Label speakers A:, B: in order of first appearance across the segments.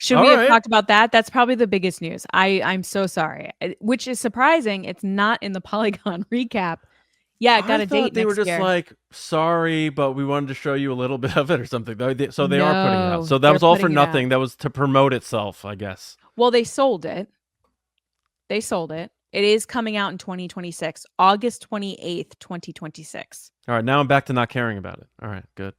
A: Should
B: All
A: we have
B: right.
A: talked about that? That's probably the biggest news. I'm so sorry. Which is surprising. It's not in the Polygon recap. Yeah, it got
B: I
A: a date
B: thought they were
A: next
B: just
A: year.
B: like, sorry, but we wanted to show you a little bit of it or something. So they are putting it out.
A: No,
B: So that
A: they're
B: was all for
A: putting it out.
B: nothing. That was to promote itself, I guess.
A: Well, they sold it. They sold it. It is coming out in 2026, August 28th, 2026.
B: All right, now I'm back to not caring about it. All right, good.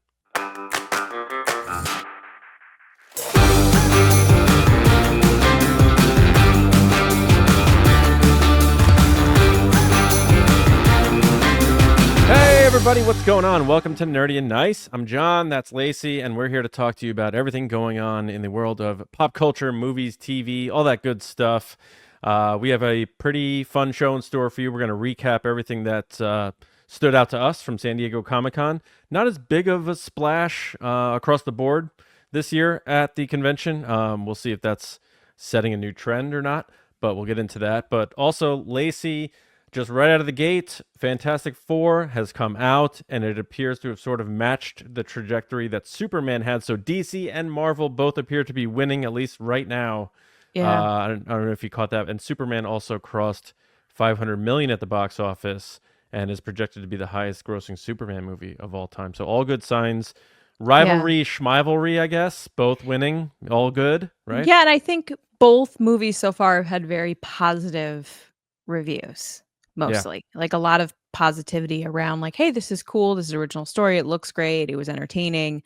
B: Hey everybody, what's going on? Welcome to Nerdy and Nice. I'm John, that's Lacey, and we're here to talk to you about everything going on in the world of pop culture, movies, TV, all that good stuff. We have a pretty fun show in store for you. We're going to recap everything that stood out to us from San Diego Comic-Con. Not as big of a splash across the board this year at the convention. We'll see if that's setting a new trend or not, but we'll get into that. But also, Lacey, just right out of the gate, Fantastic Four has come out, and it appears to have sort of matched the trajectory that Superman had. So DC and Marvel both appear to be winning, at least right now.
A: Yeah.
B: I don't know if you caught that. And Superman also crossed 500 million at the box office and is projected to be the highest grossing Superman movie of all time. So all good signs. Rivalry, schmivalry, I guess, both winning, all good, right?
A: Yeah, and I think both movies so far have had very positive reviews, mostly. Yeah. Like a lot of positivity around like, hey, this is cool, this is an original story, it looks great, it was entertaining.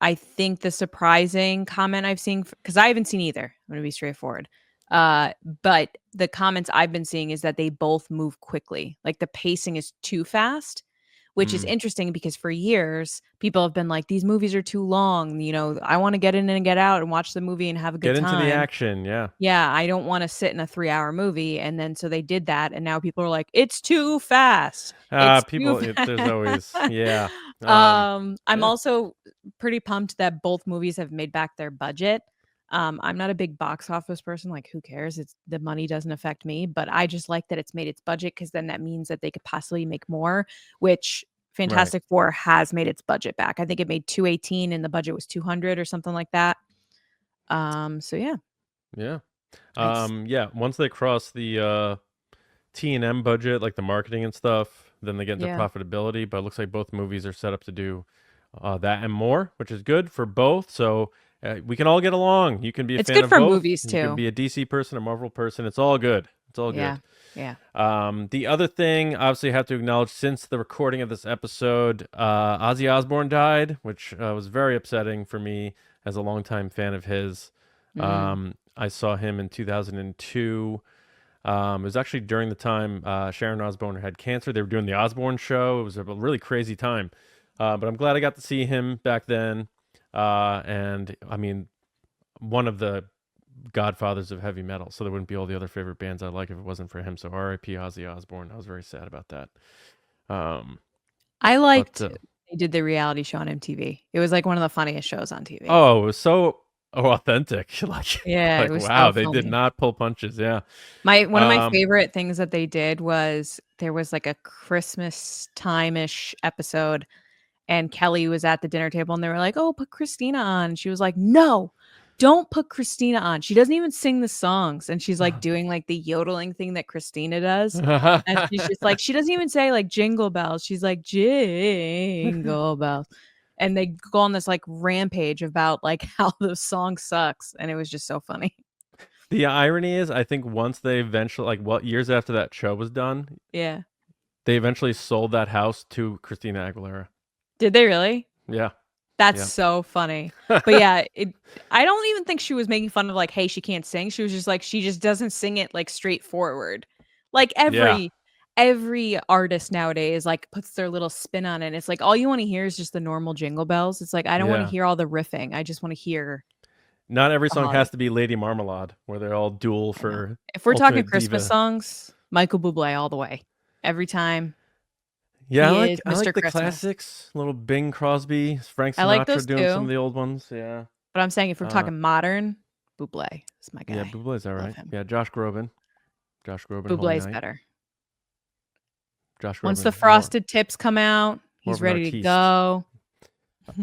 A: I think the surprising comment I've seen, because I haven't seen either, I'm going to be straightforward. But the comments I've been seeing is that they both move quickly. Like the pacing is too fast, which is interesting because for years people have been like, these movies are too long. You know, I want to get in and get out and watch the movie and have a good time.
B: Get into the action. Yeah.
A: Yeah. I don't want to sit in a 3-hour movie. And then so they did that. And now people are like, it's too fast.
B: There's always, yeah.
A: I'm also pretty pumped that both movies have made back their budget. I'm not a big box office person. Like, who cares? It's the money doesn't affect me, but I just like that it's made its budget because then that means that they could possibly make more, which Fantastic Four has made its budget back. I think it made 218 and the budget was 200 or something like that. So yeah.
B: Yeah. Yeah. Once they cross the T&M budget, like the marketing and stuff, then they get into profitability. But it looks like both movies are set up to do that and more, which is good for both. So we can all get along. You can be a fan of both.
A: It's good for movies too.
B: You can be a DC person, a Marvel person. It's all good. It's all good.
A: Yeah.
B: The other thing, obviously, I have to acknowledge, since the recording of this episode, Ozzy Osbourne died, which was very upsetting for me as a longtime fan of his. I saw him in 2002. It was actually during the time Sharon Osbourne had cancer. They were doing the Osbourne show. It was a really crazy time. But I'm glad I got to see him back then. And I mean, one of the godfathers of heavy metal. So there wouldn't be all the other favorite bands I like if it wasn't for him. So R.I.P. Ozzy Osbourne. I was very sad about that.
A: I liked they did the reality show on MTV. It was like one of the funniest shows on TV.
B: Oh, it was so authentic.
A: It was
B: wow,
A: so
B: they did not pull punches. Yeah.
A: One of my favorite things that they did was there was like a Christmas time-ish episode and Kelly was at the dinner table and they were like, oh, put Christina on. She was like, no, don't put Christina on. She doesn't even sing the songs. And she's like doing like the yodeling thing that Christina does. And she's just like, she doesn't even say like jingle bells. She's like, jingle bells. And they go on this like rampage about like how the song sucks. And it was just so funny.
B: The irony is, I think once they eventually, like what years after that show was done, they eventually sold that house to Christina Aguilera.
A: Did they really?
B: Yeah.
A: That's so funny. But yeah, I don't even think she was making fun of like, hey, she can't sing. She was just like, she just doesn't sing it like straightforward. Like every artist nowadays like puts their little spin on it. It's like all you want to hear is just the normal jingle bells. It's like I don't want to hear all the riffing. I just want to hear.
B: Not every song has to be Lady Marmalade, where they're all dual for.
A: If we're talking Christmas songs, Michael Bublé all the way, every time.
B: Yeah, I like the classics. Little Bing Crosby, Frank Sinatra doing some of the old ones. Yeah.
A: But I'm saying if we're talking modern, Bublé is my guy.
B: Yeah, Bublé's all right. Yeah, Josh Groban.
A: Bublé's better.
B: Josh Groban.
A: Once the frosted tips come out, he's ready to go.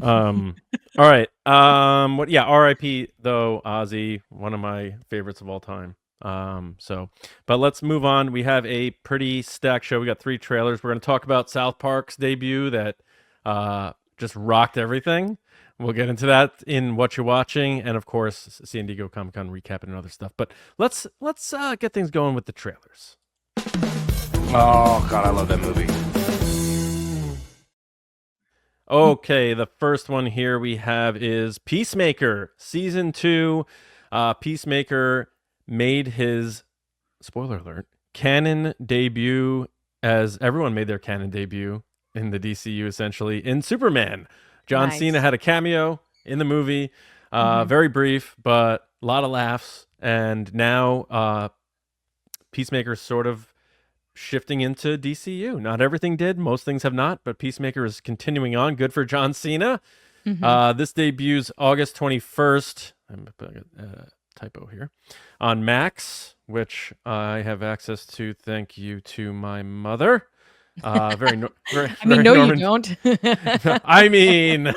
B: All right. What? Yeah. R.I.P. Though Ozzy, one of my favorites of all time. But let's move on. We have a pretty stacked show. We got 3 trailers. We're going to talk about South Park's debut that just rocked everything. We'll get into that in what you're watching, and of course, San Diego Comic-Con recap and other stuff. But let's get things going with the trailers.
C: Oh God, I love that movie.
B: Okay, the first one here we have is Peacemaker Season 2. Peacemaker made his, spoiler alert, canon debut, as everyone made their canon debut in the DCU, essentially, in Superman. John Cena had a cameo in the movie, very brief, but a lot of laughs. And now Peacemaker's sort of shifting into DCU. Not everything did. Most things have not, but Peacemaker is continuing on. Good for John Cena. This debuts August 21st. I'm putting a typo here. On Max, which I have access to. Thank you to my mother. Very
A: I mean, no, Norman, you don't.
B: I mean,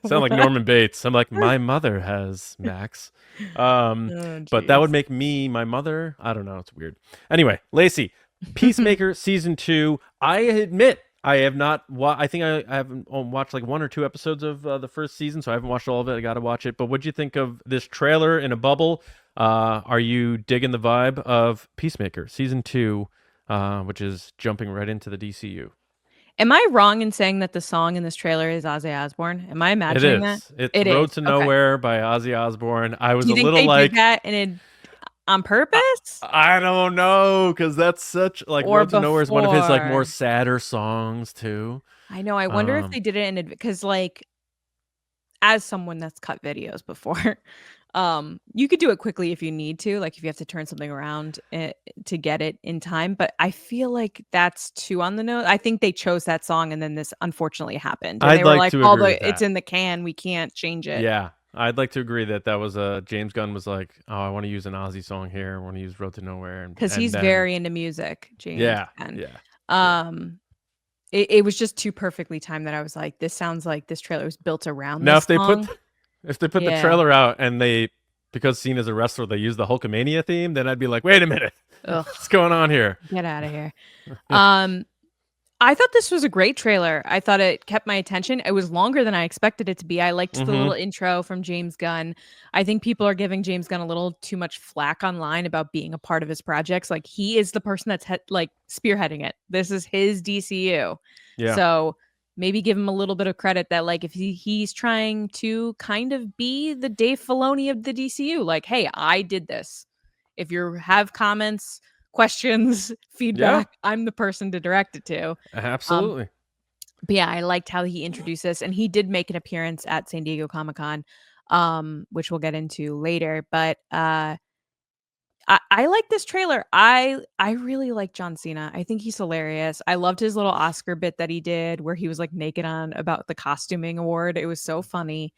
B: sound like Norman Bates. I'm like, my mother has Max. But that would make me my mother. I don't know. It's weird. Anyway, Lacey, Peacemaker Season 2. I admit I have not. I think I haven't watched like 1 or 2 episodes of the first season, so I haven't watched all of it. I got to watch it. But what'd you think of this trailer in a bubble? Are you digging the vibe of Peacemaker Season 2, which is jumping right into the DCU?
A: Am I wrong in saying that the song in this trailer is Ozzy Osbourne? Am I imagining that?
B: It's Road to Nowhere by Ozzy Osbourne. I was
A: Do you
B: a little
A: think they
B: like
A: did that and it on purpose?
B: I don't know, because that's such like Road to Nowhere is one of his like more sadder songs too.
A: I know. I wonder if they did it in because like as someone that's cut videos before, you could do it quickly if you need to, like if you have to turn something around to get it in time. But I feel like that's too on the nose. I think they chose that song and then this unfortunately happened. And they were like, "Oh, it's in the can. We can't change it."
B: Yeah. I'd like to agree that was James Gunn was like, oh, I want to use an Ozzy song here. I want to use Road to Nowhere.
A: Because he's very into music, James
B: Gunn.
A: It was just too perfectly timed that I was like, this sounds like this trailer was built around
B: now,
A: this song.
B: If they put the trailer out and because Cena's a wrestler, they use the Hulkamania theme, then I'd be like, wait a minute. What's going on here?
A: Get out of here. I thought this was a great trailer. I thought it kept my attention. It was longer than I expected it to be. I liked the little intro from James Gunn. I think people are giving James Gunn a little too much flack online about being a part of his projects. Like he is the person that's like spearheading it. This is his DCU.
B: Yeah.
A: So maybe give him a little bit of credit that like if he's trying to kind of be the Dave Filoni of the DCU, like, hey, I did this. If you have comments, questions, feedback, I'm the person to direct it to.
B: Absolutely.
A: But yeah, I liked how he introduced this, and he did make an appearance at San Diego Comic-Con, which we'll get into later. But I like this trailer. I really like John Cena. I think he's hilarious. I loved his little Oscar bit that he did where he was like naked on about the costuming award. It was so funny.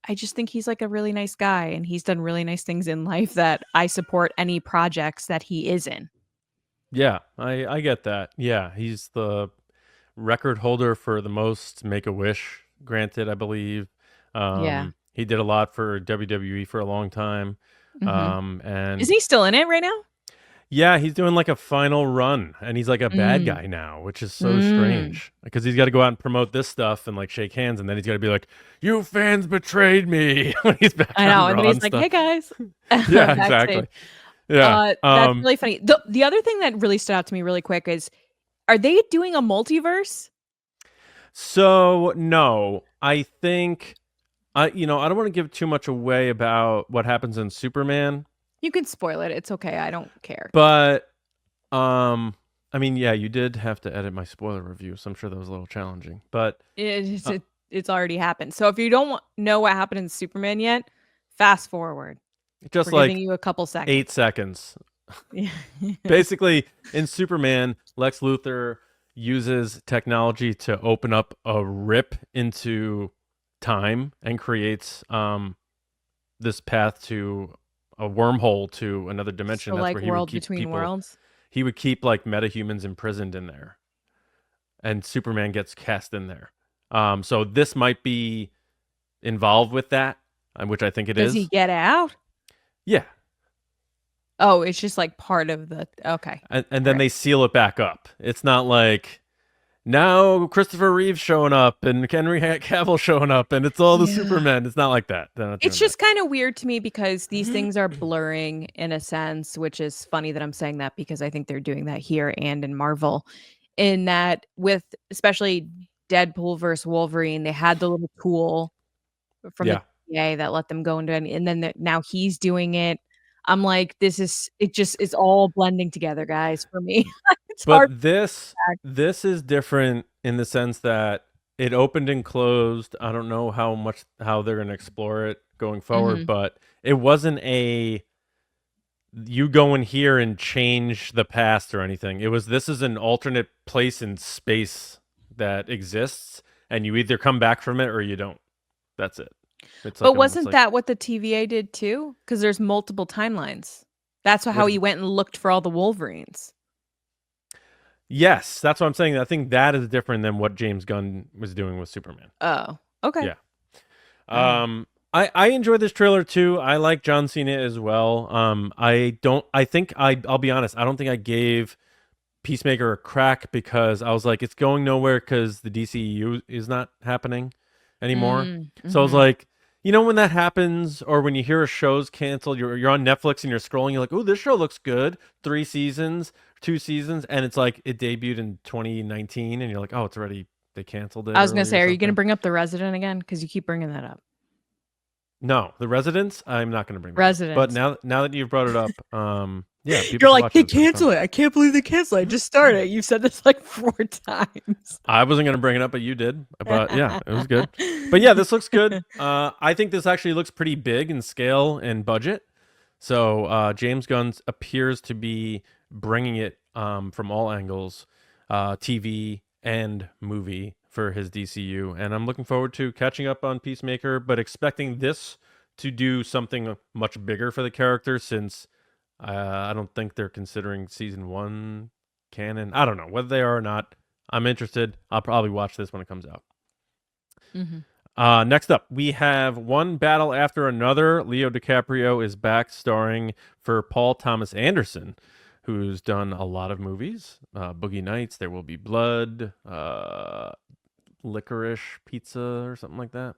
A: I just think he's like a really nice guy, and he's done really nice things in life that I support any projects that he is in.
B: Yeah, I get that. Yeah, he's the record holder for the most Make-A-Wish granted, I believe. He did a lot for WWE for a long time. And
A: is he still in it right now?
B: Yeah, he's doing like a final run, and he's like a bad guy now, which is so strange because he's got to go out and promote this stuff and like shake hands, and then he's got to be like, "You fans betrayed me" when he's back.
A: I know, and then he's like, "Hey guys."
B: Yeah, exactly. Yeah,
A: that's really funny. The other thing that really stood out to me really quick is, are they doing a multiverse?
B: So no, I think I don't want to give too much away about what happens in Superman.
A: You can spoil it. It's okay. I don't care.
B: But, I mean, yeah, you did have to edit my spoiler review, so I'm sure that was a little challenging. But
A: it's already happened. So if you don't know what happened in Superman yet, fast forward.
B: Just
A: We're
B: like
A: giving you a couple seconds.
B: 8 seconds. Basically, in Superman, Lex Luthor uses technology to open up a rip into time and creates this path to a wormhole to another dimension.
A: So
B: that's
A: like
B: where he
A: world
B: would keep
A: between
B: people,
A: worlds.
B: He would keep like metahumans imprisoned in there, and Superman gets cast in there. So this might be involved with that, which I think it
A: Does
B: is.
A: he get out?
B: Yeah.
A: Oh, it's just like part of the okay.
B: And then they seal it back up. It's not like now Christopher Reeves showing up and Henry Cavill showing up and it's all the Supermen. It's not like that.
A: It's just kind of weird to me because these things are blurring in a sense, which is funny that I'm saying that because I think they're doing that here and in Marvel. In that, with especially Deadpool versus Wolverine, they had the little tool from the DGA that let them go into it, and then now he's doing it. I'm like, it's all blending together, guys, for me. It's hard.
B: But this is different in the sense that it opened and closed. I don't know how they're going to explore it going forward, but it wasn't you go in here and change the past or anything. This is an alternate place in space that exists, and you either come back from it or you don't. That's it.
A: But wasn't that what the TVA did too? Because there's multiple timelines. That's how he went and looked for all the Wolverines.
B: Yes, that's what I'm saying. I think that is different than what James Gunn was doing with Superman.
A: Oh, okay.
B: Yeah. I enjoyed this trailer too. I like John Cena as well. I'll be honest, I don't think I gave Peacemaker a crack because I was like, it's going nowhere because the DCEU is not happening anymore. So I was like, when that happens, or when you hear a show's canceled, you're on Netflix and you're scrolling, you're like, oh, this show looks good. 3 seasons, 2 seasons, and it's like it debuted in 2019, and you're like, oh, they canceled it.
A: I was gonna say, are you gonna bring up The Resident again? Because you keep bringing that up.
B: No, The Residents, I'm not gonna bring that
A: Residents.
B: up. But now that you've brought it up, yeah,
A: you're like, they cancel it. I can't believe they cancel it. I just started. You've said this like 4 times.
B: I wasn't gonna bring it up, but you did. But yeah, it was good. But yeah, this looks good. I think this actually looks pretty big in scale and budget. So James Gunn appears to be bringing it from all angles, TV and movie, for his DCU, and I'm looking forward to catching up on Peacemaker, but expecting this to do something much bigger for the character, since I don't think they're considering season 1 canon. I don't know whether they are or not. I'm interested. I'll probably watch this when it comes out. Next up, we have One Battle After Another. Leo DiCaprio is back starring for Paul Thomas Anderson, who's done a lot of movies. Boogie Nights, There Will Be Blood, Licorice Pizza or something like that.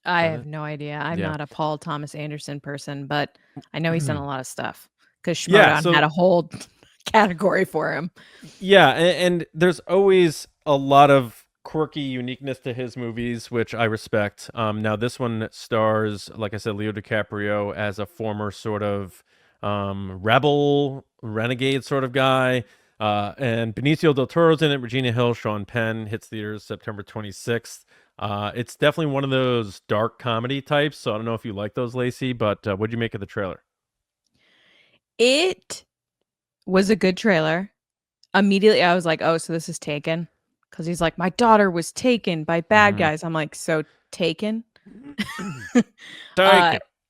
A: I have no idea. I'm not a Paul Thomas Anderson person, but I know he's done a lot of stuff because Schmodown had a whole category for him.
B: Yeah, and there's always a lot of quirky uniqueness to his movies, which I respect. Now this one stars, like I said, Leo DiCaprio as a former sort of rebel, renegade sort of guy. And Benicio del Toro's in it, Regina Hill, Sean Penn. Hits theaters September 26th. It's definitely one of those dark comedy types, so I don't know if you like those, Lacey, but what'd you make of the trailer?
A: It was a good trailer. Immediately, I was like, oh, so this is Taken? Because he's like, my daughter was taken by bad guys. I'm like, so Taken?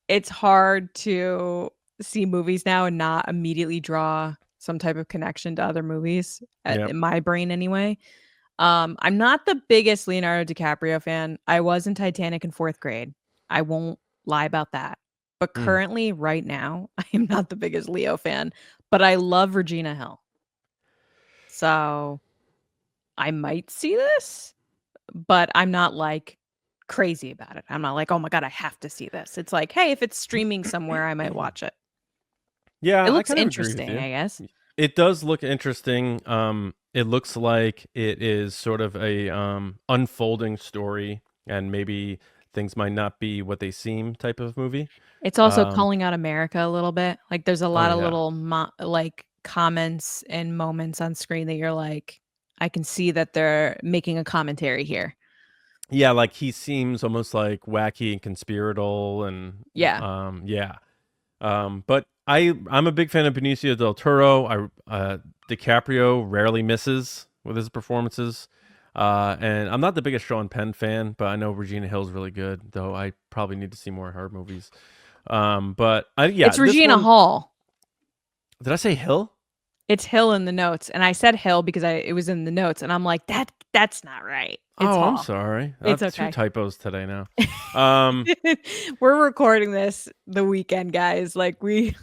A: It's hard to see movies now and not immediately draw some type of connection to other movies, in my brain anyway. I'm not the biggest Leonardo DiCaprio fan. I was in Titanic in 4th grade. I won't lie about that. But currently, right now, I am not the biggest Leo fan. But I love Regina Hill. So I might see this, but I'm not like crazy about it. I'm not like, oh my God, I have to see this. It's like, hey, if it's streaming somewhere, I might watch it.
B: Yeah,
A: it looks interesting, I guess.
B: It does look interesting. It looks like it is sort of a unfolding story, and maybe things might not be what they seem type of movie.
A: It's also calling out America a little bit. Like there's a lot of little like comments and moments on screen that you're like, I can see that they're making a commentary here.
B: Yeah, like he seems almost like wacky and conspiratorial, and but I'm a big fan of Benicio del Toro. DiCaprio rarely misses with his performances. And I'm not the biggest Sean Penn fan, but I know Regina Hill's really good, though I probably need to see more of her movies. It's
A: Regina Hall.
B: Did I say Hill?
A: It's Hill in the notes, and I said Hill because it was in the notes, and I'm like, that's not right. It's
B: I'm
A: Hall.
B: sorry. I
A: It's
B: have two
A: okay.
B: typos today now. Um,
A: We're recording this the weekend, guys. Like we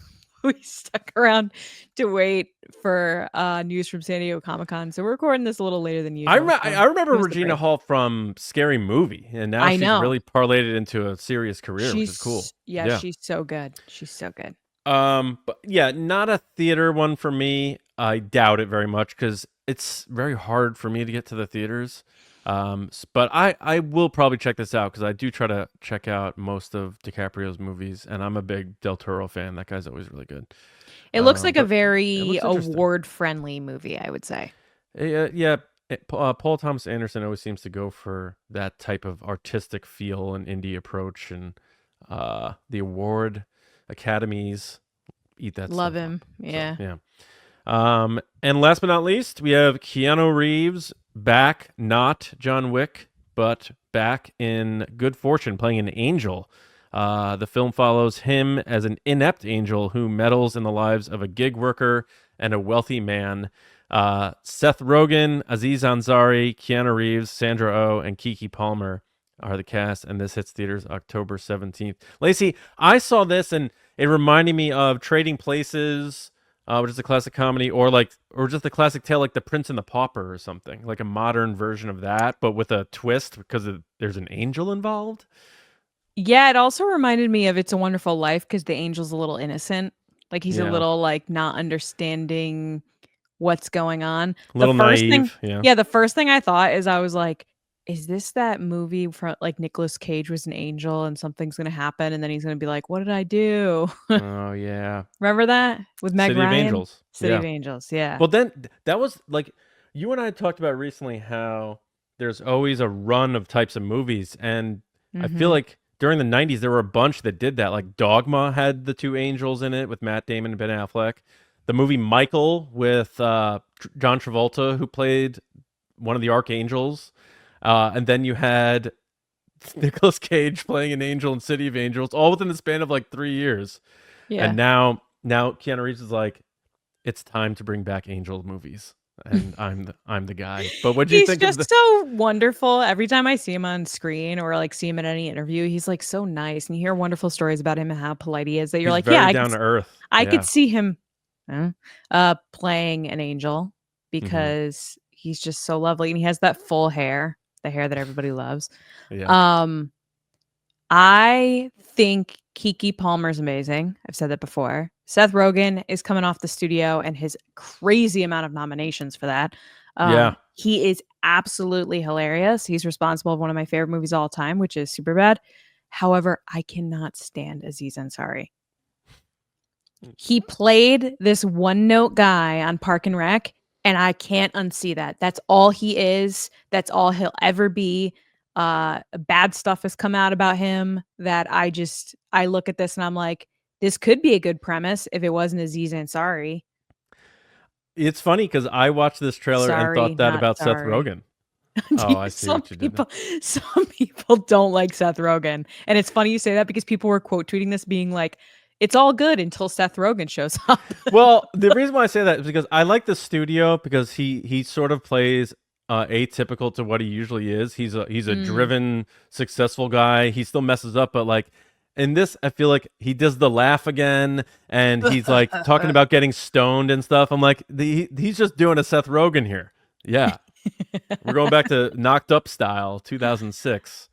A: stuck around to wait for news from San Diego Comic-Con, so we're recording this a little later than usual.
B: I remember
A: give us the
B: Regina
A: break.
B: Hall from Scary Movie, and now
A: I
B: she's
A: know.
B: really parlayed it into a serious career, which is cool.
A: Yeah, she's so good. She's so good.
B: But yeah, not a theater one for me. I doubt it very much because it's very hard for me to get to the theaters. But I will probably check this out because I do try to check out most of DiCaprio's movies, and I'm a big Del Toro fan. That guy's always really good.
A: It looks like a
B: But it
A: very
B: looks interesting.
A: award-friendly movie, I would say.
B: Yeah. Paul Thomas Anderson always seems to go for that type of artistic feel and indie approach, and the award academies eat that
A: Love
B: stuff
A: him.
B: up.
A: Yeah.
B: So, yeah. And last but not least, we have Keanu Reeves back, not John Wick, but back in Good Fortune, playing an angel. The film follows him as an inept angel who meddles in the lives of a gig worker and a wealthy man. Seth Rogen, Aziz Ansari, Keanu Reeves, Sandra Oh, and Keke Palmer are the cast, and this hits theaters October 17th. Lacey, I saw this, and it reminded me of Trading Places, which is a classic comedy, or just a classic tale like The Prince and the Pauper or something, like a modern version of that, but with a twist because there's an angel involved.
A: Yeah, it also reminded me of It's a Wonderful Life because the angel's a little innocent. Like he's a little like not understanding what's going on.
B: A little naive.
A: The first thing I thought is I was like, is this that movie from like Nicolas Cage was an angel and something's gonna happen and then he's gonna be like, what did I do?
B: Oh yeah.
A: Remember that with Meg
B: City
A: Ryan?
B: of Angels.
A: City of Angels, yeah.
B: Well, then that was like you and I talked about recently how there's always a run of types of movies, and I feel like during the 90s there were a bunch that did that. Like Dogma had the two angels in it with Matt Damon and Ben Affleck. The movie Michael with John Travolta, who played one of the archangels. And then you had Nicolas Cage playing an angel in City of Angels, all within the span of like 3 years. Yeah. And now Keanu Reeves is like, it's time to bring back angel movies, and I'm the guy. But what do you think?
A: He's just so wonderful. Every time I see him on screen or like see him in any interview, he's like so nice, and you hear wonderful stories about him and how polite he is. That you're
B: he's
A: like,
B: very down to earth.
A: I could see him playing an angel because he's just so lovely, and he has that full hair. The hair that everybody loves. Yeah. I think Keke Palmer's amazing. I've said that before. Seth Rogen is coming off the studio and his crazy amount of nominations for that. He is absolutely hilarious. He's responsible for one of my favorite movies of all time, which is Superbad. However, I cannot stand Aziz Ansari. He played this one-note guy on Park and Rec, and I can't unsee that. That's all he is. That's all he'll ever be. Bad stuff has come out about him that I look at this and I'm like, this could be a good premise if it wasn't Aziz Ansari.
B: It's funny because I watched this trailer and thought that about Seth Rogen. Oh, I see what you did there.
A: Some people don't like Seth Rogen. And it's funny you say that because people were quote tweeting this being like, it's all good until Seth Rogen shows up.
B: Well, the reason why I say that is because I like the studio because he sort of plays atypical to what he usually is. He's a driven, successful guy. He still messes up, but like in this, I feel like he does the laugh again, and he's like talking about getting stoned and stuff. I'm like, he's just doing a Seth Rogen here. Yeah, we're going back to Knocked Up style, 2006.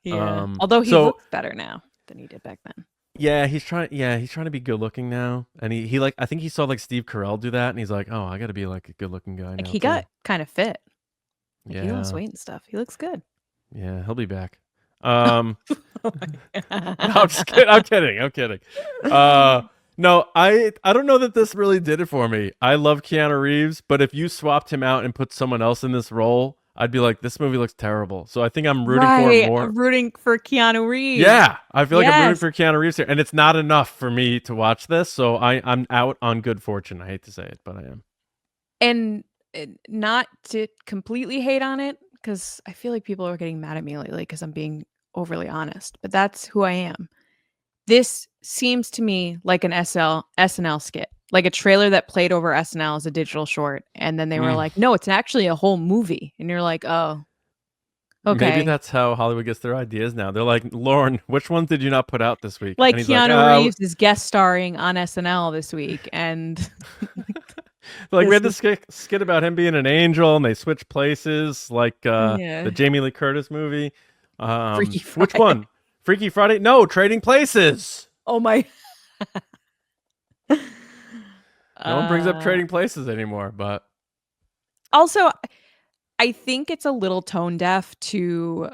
A: Yeah, although he looks better now than he did back then.
B: Yeah, he's trying to be good looking now, and he like I think he saw like Steve Carell do that, and he's like, oh, I got to be like a good looking guy.
A: Like
B: now,
A: he got kind of fit. Like
B: yeah,
A: he lost weight and stuff. He looks good.
B: Yeah, he'll be back. No, I'm just kidding. I'm kidding. No, I don't know that this really did it for me. I love Keanu Reeves, but if you swapped him out and put someone else in this role, I'd be like, this movie looks terrible. So I think I'm rooting for it more.
A: I'm rooting for Keanu Reeves.
B: Yeah, I feel like I'm rooting for Keanu Reeves here, and it's not enough for me to watch this. So I'm out on Good Fortune. I hate to say it, but I am.
A: And not to completely hate on it, because I feel like people are getting mad at me lately because I'm being overly honest, but that's who I am. This seems to me like an SNL skit, like a trailer that played over SNL as a digital short. And then they were like, no, it's actually a whole movie. And you're like, oh,
B: Maybe
A: Okay.
B: that's how Hollywood gets their ideas now. They're like, Lauren, which ones did you not put out this week?
A: Like
B: And he's like,
A: Keanu Reeves is guest starring on SNL this week, and
B: like we
A: this
B: had this skit about him being an angel, and they switched places, like
A: yeah,
B: the Jamie Lee Curtis movie.
A: Freaky
B: Which
A: Friday.
B: one? Freaky Friday? No, Trading Places.
A: Oh my.
B: No one brings up Trading Places anymore, but
A: Also, I think it's a little tone deaf to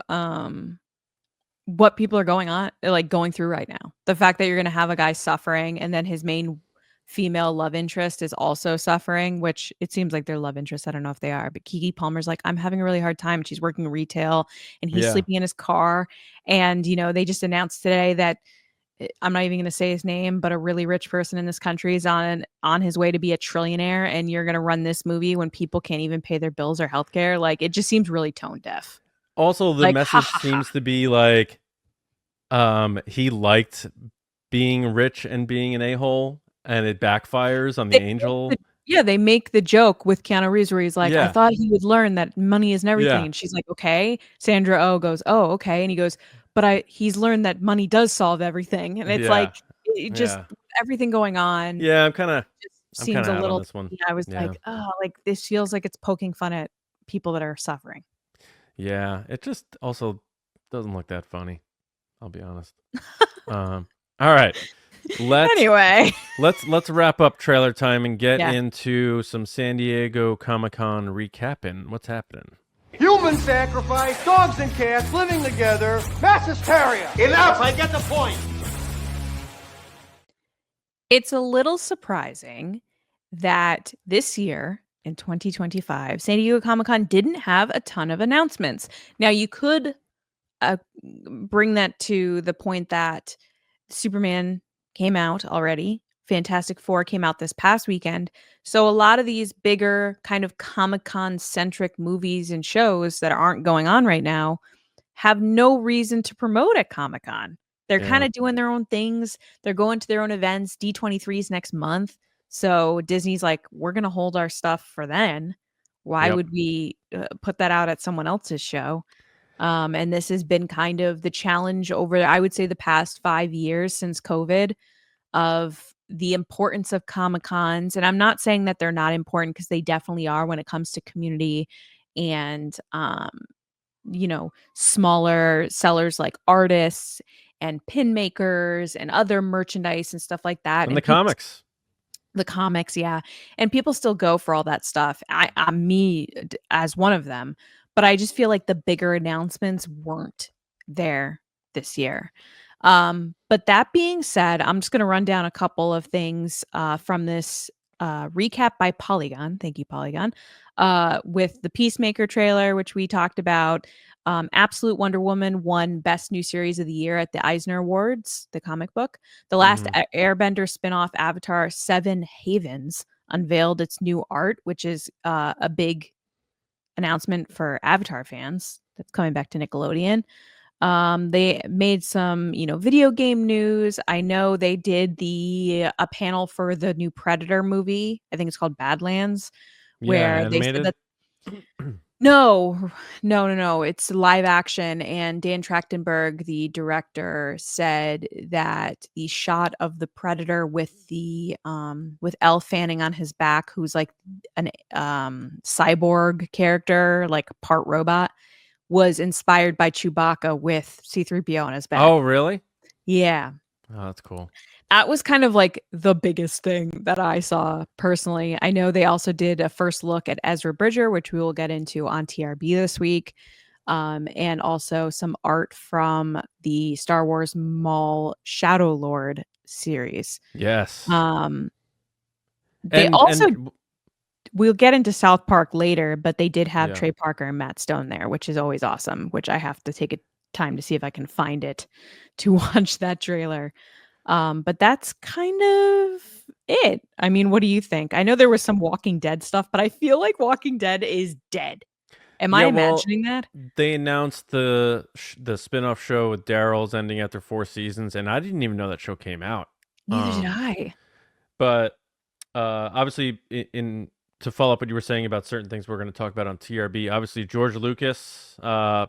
A: what people are going through right now. The fact that you're going to have a guy suffering and then his main female love interest is also suffering, which it seems like their love interest. I don't know if they are, but Keke Palmer's like, I'm having a really hard time. She's working retail and he's
B: yeah.
A: sleeping in his car. And, they just announced today that I'm not even going to say his name, but a really rich person in this country is on his way to be a trillionaire. And you're going to run this movie when people can't even pay their bills or healthcare. Like, it just seems really tone deaf.
B: Also, the
A: Like,
B: message seems to be like, he liked being rich and being an a-hole, and it backfires on the angel.
A: They make the joke with Keanu Reeves where he's like, I
B: Yeah.
A: thought he would learn that money isn't everything.
B: Yeah.
A: And she's like, okay. Sandra Oh goes, oh, okay. And he goes, but he's learned that money does solve everything. And it's
B: Yeah.
A: like, it just
B: Yeah.
A: everything going on.
B: Yeah, I'm kind of
A: Seems a
B: out
A: little
B: on this one.
A: I was
B: Yeah.
A: like, oh, like this feels like it's poking fun at people that are suffering.
B: Yeah, it just also doesn't look that funny. I'll be honest. All right.
A: Anyway,
B: let's wrap up trailer time and get
A: Yeah.
B: into some San Diego Comic-Con recapping. What's happening?
D: Human sacrifice, dogs and cats living together, mass hysteria.
E: Enough, I get the point.
A: it's a little surprising that this year in 2025, San Diego Comic-Con didn't have a ton of announcements. Now, you could bring that to the point that Superman came out already. Fantastic Four came out this past weekend. So a lot of these bigger kind of Comic-Con centric movies and shows that aren't going on right now have no reason to promote at Comic-Con. They're kind of doing their own things. They're going to their own events. D23 is next month. So Disney's like, we're going to hold our stuff for then. Why would we put that out at someone else's show? And this has been kind of the challenge over, I would say, the past 5 years since COVID, of the importance of Comic-Cons. And I'm not saying that they're not important, because they definitely are when it comes to community and, smaller sellers like artists and pin makers and other merchandise and stuff like that.
B: And the comics.
A: The comics, yeah. And people still go for all that stuff. I'm as one of them. But I just feel like the bigger announcements weren't there this year. But that being said, I'm just going to run down a couple of things from this recap by Polygon. Thank you, Polygon. With the Peacemaker trailer, which we talked about. Absolute Wonder Woman won Best New Series of the Year at the Eisner Awards, the comic book. The last Airbender spinoff, Avatar 7 Havens, unveiled its new art, which is a big announcement for Avatar fans. That's coming back to Nickelodeon. They made some, video game news. I know they did a panel for the new Predator movie. I think it's called Badlands, where they said that no. It's live action. And Dan Trachtenberg, the director, said that the shot of the Predator with with Elle Fanning on his back, who's like an cyborg character, like part robot, was inspired by Chewbacca with C-3PO on his back.
B: Oh, really?
A: Yeah.
B: Oh, that's cool.
A: That was kind of like the biggest thing that I saw personally. I know they also did a first look at Ezra Bridger, which we will get into on TRB this week. And also some art from the Star Wars Maul Shadow Lord series.
B: Yes.
A: We'll get into South Park later, but they did have Trey Parker and Matt Stone there, which is always awesome, which I have to take a time to see if I can find it to watch that trailer. But that's kind of it. I mean, what do you think? I know there was some Walking Dead stuff, but I feel like Walking Dead is dead. Am I imagining that?
B: They announced the spin-off show with Daryl's ending after 4 seasons, and I didn't even know that show came out.
A: Neither did I.
B: But obviously in to follow up what you were saying about certain things we're going to talk about on TRB, obviously George Lucas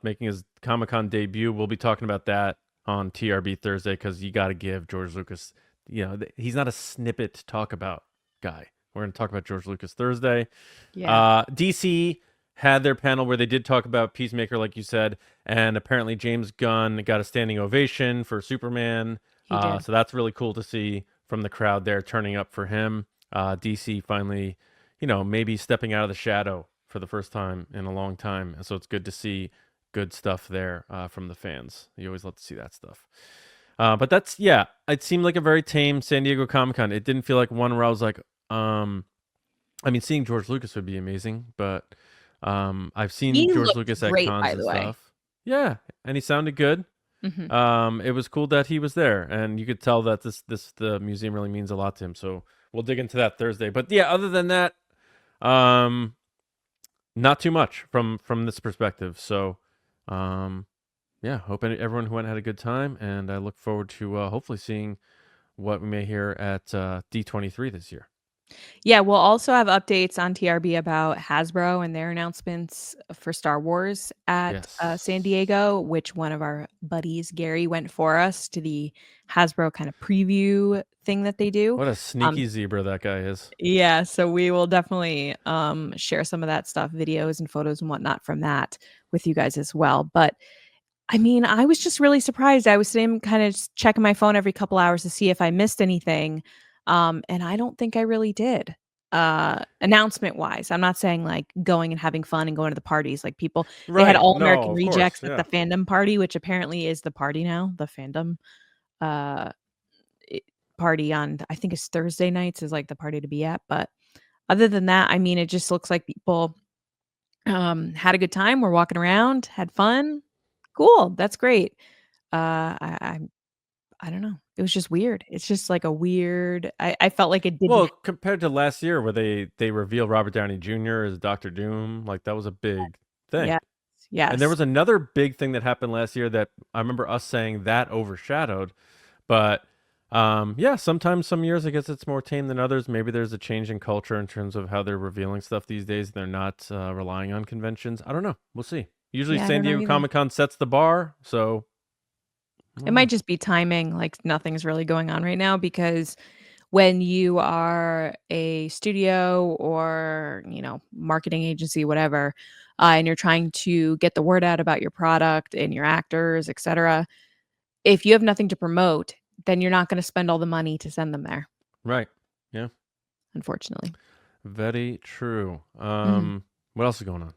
B: making his Comic-Con debut. We'll be talking about that on TRB Thursday because you got to give George Lucas, he's not a snippet talk about guy. We're going to talk about George Lucas Thursday.
A: Yeah.
B: DC had their panel where they did talk about Peacemaker, like you said, and apparently James Gunn got a standing ovation for Superman.
A: He did.
B: So that's really cool to see from the crowd there turning up for him. DC finally, maybe stepping out of the shadow for the first time in a long time. And so it's good to see good stuff there from the fans. You always love to see that stuff. But it seemed like a very tame San Diego Comic-Con. It didn't feel like one where I was like, seeing George Lucas would be amazing, but I've seen George Lucas at cons and stuff. Yeah, and he sounded good.
A: Mm-hmm.
B: It was cool that he was there, and you could tell that the museum really means a lot to him. So we'll dig into that Thursday. But yeah, other than that, not too much from this perspective. So, hope everyone who went had a good time, and I look forward to hopefully seeing what we may hear at D23 this year.
A: Yeah, we'll also have updates on TRB about Hasbro and their announcements for Star Wars at San Diego, which one of our buddies, Gary, went for us to the Hasbro kind of preview thing that they do.
B: What a sneaky zebra that guy is.
A: Yeah, so we will definitely share some of that stuff, videos and photos and whatnot from that with you guys as well. But I was just really surprised. I was sitting kind of checking my phone every couple hours to see if I missed anything. And I don't think I really did. Announcement wise, I'm not saying like going and having fun and going to the parties. Like people, they had All American Rejects at the fandom party, which apparently is the party now. The fandom party on, I think it's Thursday nights is like the party to be at. But other than that, it just looks like people had a good time. We're walking around, had fun. Cool, that's great. I don't know. It was just weird. It's just like a weird. I felt like it didn't.
B: Well, compared to last year where they revealed Robert Downey Jr. as Dr. Doom, like that was a big thing.
A: Yes.
B: And there was another big thing that happened last year that I remember us saying that overshadowed. But sometimes some years I guess it's more tame than others. Maybe there's a change in culture in terms of how they're revealing stuff these days. They're not relying on conventions. I don't know. We'll see. Usually San Diego Comic-Con sets the bar, so
A: it might just be timing, like nothing's really going on right now, because when you are a studio or, marketing agency, whatever, and you're trying to get the word out about your product and your actors, etc., if you have nothing to promote, then you're not going to spend all the money to send them there.
B: Right. Yeah.
A: Unfortunately.
B: Very true. What else is going on?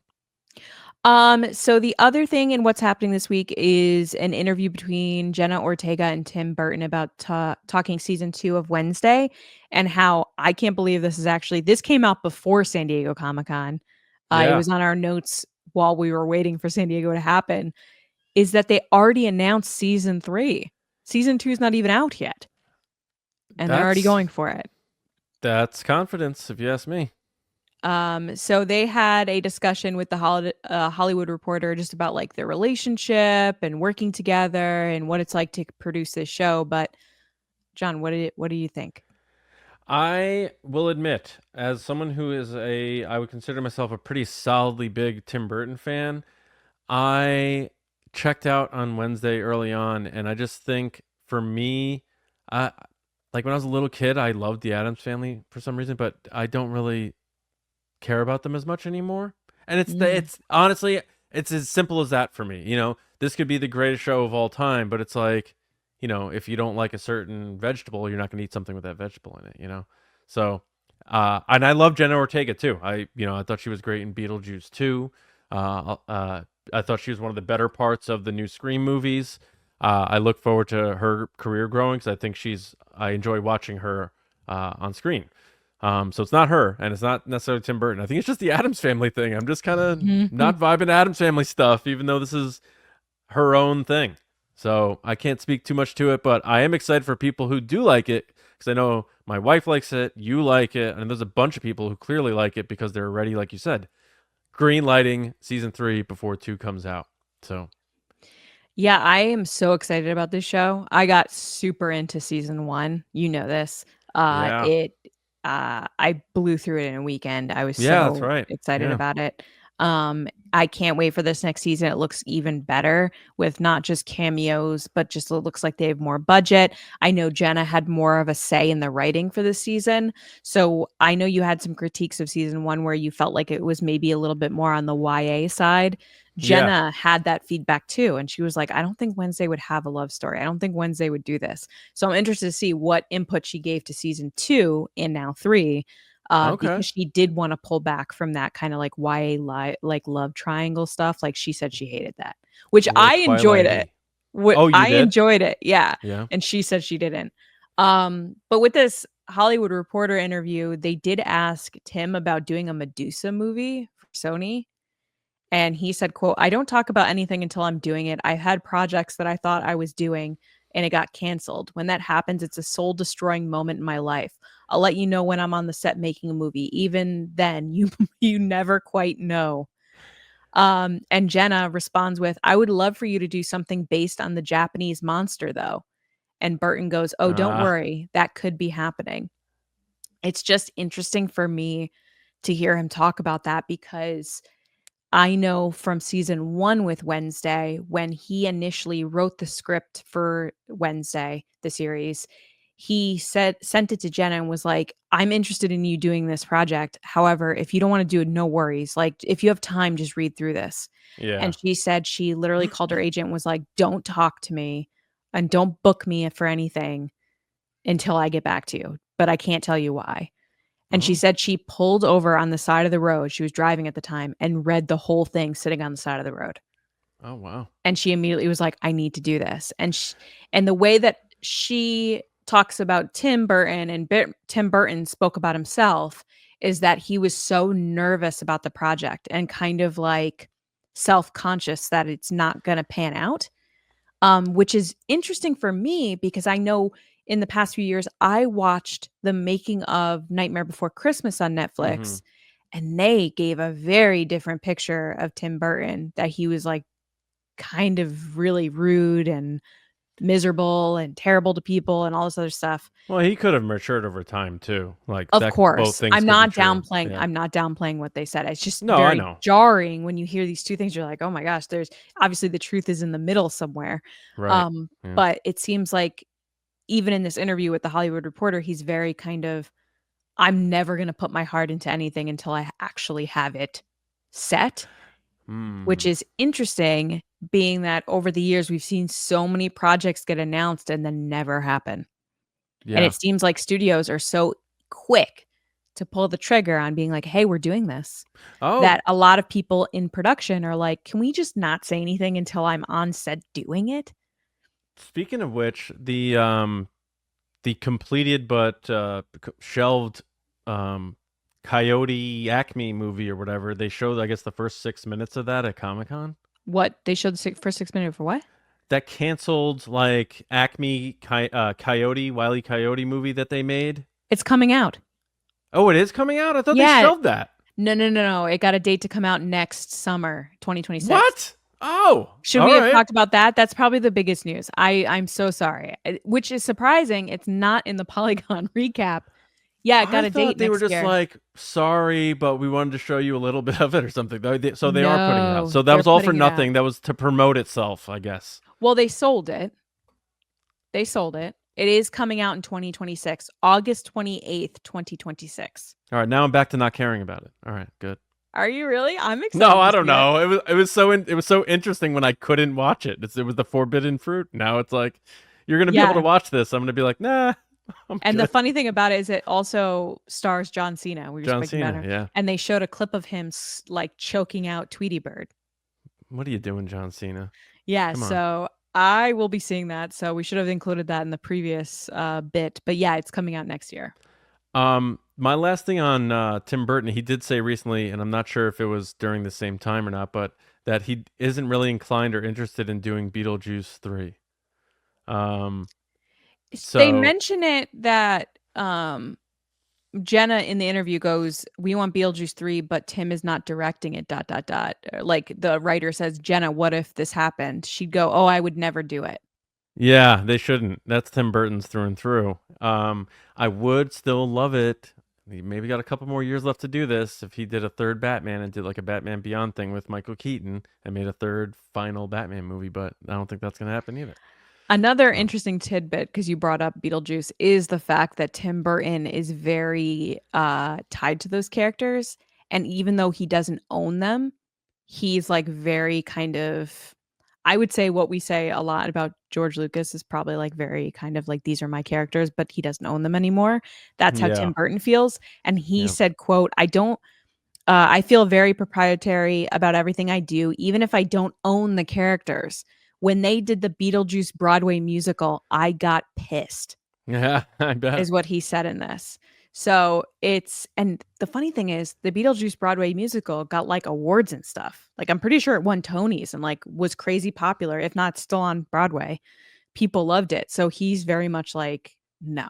A: So the other thing in what's happening this week is an interview between Jenna Ortega and Tim Burton about talking season 2 of Wednesday, and how I can't believe this came out before San Diego Comic-Con. It was on our notes while we were waiting for San Diego to happen, is that they already announced season 3. Season 2 is not even out yet. And they're already going for it.
B: That's confidence, if you ask me.
A: So they had a discussion with the Hollywood Reporter just about like their relationship and working together and what it's like to produce this show. But John, what do you think?
B: I will admit, as someone who is I would consider myself a pretty solidly big Tim Burton fan, I checked out on Wednesday early on, and I just think for me, like when I was a little kid, I loved the Addams Family for some reason, but I don't really care about them as much anymore. And it's honestly, it's as simple as that for me. This could be the greatest show of all time, but it's like, if you don't like a certain vegetable, you're not going to eat something with that vegetable in it, So, and I love Jenna Ortega too. I thought she was great in Beetlejuice too. I thought she was one of the better parts of the new Scream movies. I look forward to her career growing because I think I enjoy watching her on screen. So it's not her, and it's not necessarily Tim Burton. I think it's just the Addams Family thing. I'm just kind of not vibing Addams Family stuff, even though this is her own thing. So I can't speak too much to it, but I am excited for people who do like it, because I know my wife likes it, you like it, and there's a bunch of people who clearly like it because they're already, like you said, green lighting season 3 before 2 comes out. So
A: yeah, I am so excited about this show. I got super into season 1. You know this. I blew through it in a weekend. I was
B: Yeah, that's
A: so
B: right.
A: excited
B: Yeah.
A: about it. I can't wait for this next season. It looks even better with not just cameos, but just it looks like they have more budget. I know Jenna had more of a say in the writing for this season. So I know you had some critiques of season 1 where you felt like it was maybe a little bit more on the YA side.
B: Yeah.
A: Jenna had that feedback too. And she was like, I don't think Wednesday would have a love story. I don't think Wednesday would do this. So I'm interested to see what input she gave to season 2 and now 3.
B: Okay.
A: Because she did want to pull back from that kind of like YA like love triangle stuff. Like she said she hated that, which
B: A little
A: I enjoyed it.
B: Twilight-y. Oh, you
A: I
B: did?
A: enjoyed it. Yeah.
B: Yeah.
A: And she said she didn't. But with this Hollywood Reporter interview, they did ask Tim about doing a Medusa movie for Sony. And he said, quote, I don't talk about anything until I'm doing it. I've had projects that I thought I was doing and it got canceled. When that happens, it's a soul destroying moment in my life. I'll let you know when I'm on the set making a movie. Even then, you never quite know. And Jenna responds with, I would love for you to do something based on the Japanese monster, though. And Burton goes, oh, don't worry. That could be happening. It's just interesting for me to hear him talk about that because I know from season 1 with Wednesday, when he initially wrote the script for Wednesday, the series, he sent it to Jenna and was like, I'm interested in you doing this project. However, if you don't want to do it, no worries. Like, if you have time, just read through this.
B: Yeah.
A: And she said she literally called her agent and was like, don't talk to me and don't book me for anything until I get back to you. But I can't tell you why. And she said she pulled over on the side of the road. She was driving at the time and read the whole thing sitting on the side of the road.
B: Oh, wow.
A: And she immediately was like, I need to do this. And the way that she talks about Tim Burton and Tim Burton spoke about himself is that he was so nervous about the project and kind of like self-conscious that it's not going to pan out, which is interesting for me because I know in the past few years, I watched the making of Nightmare Before Christmas on Netflix, and they gave a very different picture of Tim Burton, that he was like kind of really rude and miserable and terrible to people and all this other stuff.
B: Well, he could have matured over time too. Like,
A: Of
B: both
A: course,
B: things
A: I'm
B: could
A: not
B: be true.
A: downplaying.
B: Yeah.
A: I'm not downplaying what they said. It's just
B: No, I
A: very
B: know.
A: jarring when you hear these two things. You're like, oh my gosh, there's obviously the truth is in the middle somewhere.
B: Right. Yeah.
A: But it seems like even in this interview with the Hollywood Reporter, he's very kind of, I'm never going to put my heart into anything until I actually have it set, which is interesting, being that over the years, we've seen so many projects get announced and then never happen.
B: Yeah.
A: And it seems like studios are so quick to pull the trigger on being like, hey, we're doing this. That a lot of people in production are like, can we just not say anything until I'm on set doing it?
B: Speaking of which, the completed but shelved Coyote Acme movie or whatever, they showed, I guess, the first 6 minutes of that at Comic-Con.
A: What? They showed the first 6 minutes for what?
B: That canceled like Acme Coyote, Wile E. Coyote movie that they made.
A: It's coming out.
B: Oh, it is coming out? I thought they shelved that.
A: No. It got a date to come out next summer, 2026.
B: What? Oh,
A: should we have talked about that? That's probably the biggest news. I'm so sorry, which is surprising. It's not in the Polygon recap. Yeah, it got a date.
B: They were just
A: year.
B: like, sorry, but we wanted to show you a little bit of it or something. So they are putting it out. So that
A: they're
B: was all for
A: putting it
B: nothing.
A: out.
B: That was to promote itself, I guess.
A: Well, they sold it. It is coming out in 2026, August 28th, 2026.
B: All right, now I'm back to not caring about it. All right, good.
A: Are you really? I'm excited.
B: No, I don't know. It was so interesting when I couldn't watch it. It was the forbidden fruit. Now it's like, you're gonna be able to watch this. I'm gonna be like, nah.
A: And the funny thing about it is it also stars John Cena. We were
B: John
A: speaking
B: Cena,
A: about him.
B: yeah.
A: And they showed a clip of him like choking out Tweety Bird.
B: What are you doing, John Cena?
A: Yeah, so I will be seeing that. So we should have included that in the previous bit. But yeah, it's coming out next year.
B: My last thing on Tim Burton, he did say recently, and I'm not sure if it was during the same time or not, but that he isn't really inclined or interested in doing Beetlejuice 3.
A: They mention it that Jenna in the interview goes, we want Beetlejuice 3, but Tim is not directing it, ... Like the writer says, Jenna, what if this happened? She'd go, oh, I would never do it.
B: Yeah, they shouldn't. That's Tim Burton's through and through. I would still love it he maybe got a couple more years left to do this. If he did a third Batman and did like a Batman Beyond thing with Michael Keaton and made a third final Batman movie, but I don't think that's going to happen either.
A: Another interesting tidbit, because you brought up Beetlejuice, is the fact that Tim Burton is very tied to those characters. And even though he doesn't own them, he's like very kind of, I would say what we say a lot about George Lucas is probably like very kind of like, these are my characters, but he doesn't own them anymore. That's how Tim Burton feels. And he said, quote, I feel very proprietary about everything I do, even if I don't own the characters. When they did the Beetlejuice Broadway musical, I got pissed.
B: Yeah, I bet.
A: Is what he said in this. So and the funny thing is, the Beetlejuice Broadway musical got like awards and stuff. Like, I'm pretty sure it won Tonys and like was crazy popular, if not still on Broadway. People loved it. So he's very much like, no.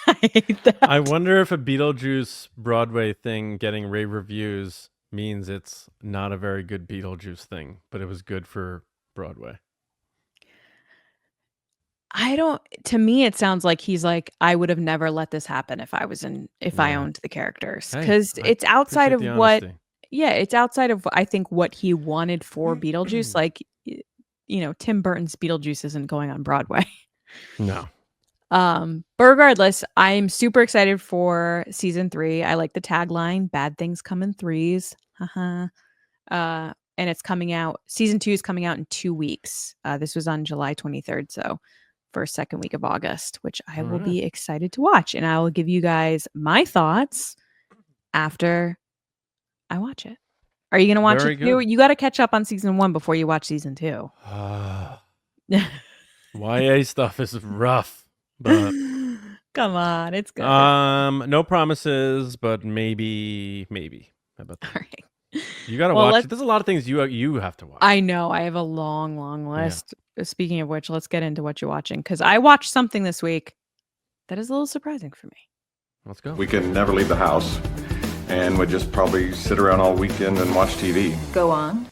A: I hate that.
B: I wonder if a Beetlejuice Broadway thing getting rave reviews means it's not a very good Beetlejuice thing, but it was good for Broadway.
A: To me, it sounds like he's like, I would have never let this happen if I owned the characters. Because it's outside of what, it's outside of, I think, what he wanted for Beetlejuice. Like, Tim Burton's Beetlejuice isn't going on Broadway.
B: No.
A: But regardless, I'm super excited for season 3. I like the tagline, bad things come in threes. And it's coming out, season 2 is coming out in 2 weeks. This was on July 23rd. So first, second week of August, which I will be excited to watch. And I will give you guys my thoughts after I watch it. Are you going to watch it too? You got to catch up on season 1 before you watch season 2.
B: YA stuff is rough, but
A: come on, it's good.
B: No promises, but maybe. How about that?
A: All right.
B: You got to watch it. There's a lot of things you have to watch.
A: I know. I have a long list. Yeah. Speaking of which, let's get into what you're watching, because I watched something this week that is a little surprising for me.
B: Let's go.
E: We can never leave the house and would just probably sit around all weekend and watch TV.
F: Go on.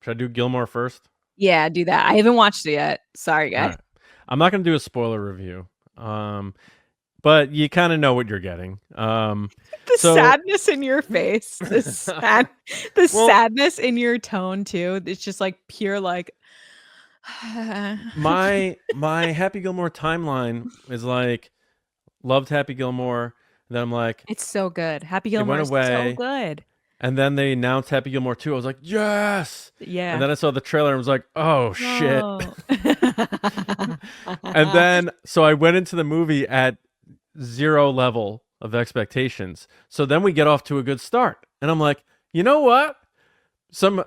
B: Should I do Gilmore first?
A: Yeah, do that. I haven't watched it yet. Sorry, guys.
B: Right. I'm not going to do a spoiler review. But you kind of know what you're getting.
A: Sadness in your face, sadness in your tone too. It's just like pure like.
B: my Happy Gilmore timeline is like, loved Happy Gilmore. And then I'm like,
A: it's so good. Happy Gilmore is so good.
B: And then they announced Happy Gilmore 2. I was like, yes.
A: Yeah.
B: And then I saw the trailer and was like, oh shit. And then so I went into the movie at 0 level of expectations. So then we get off to a good start. And I'm like, you know what? Some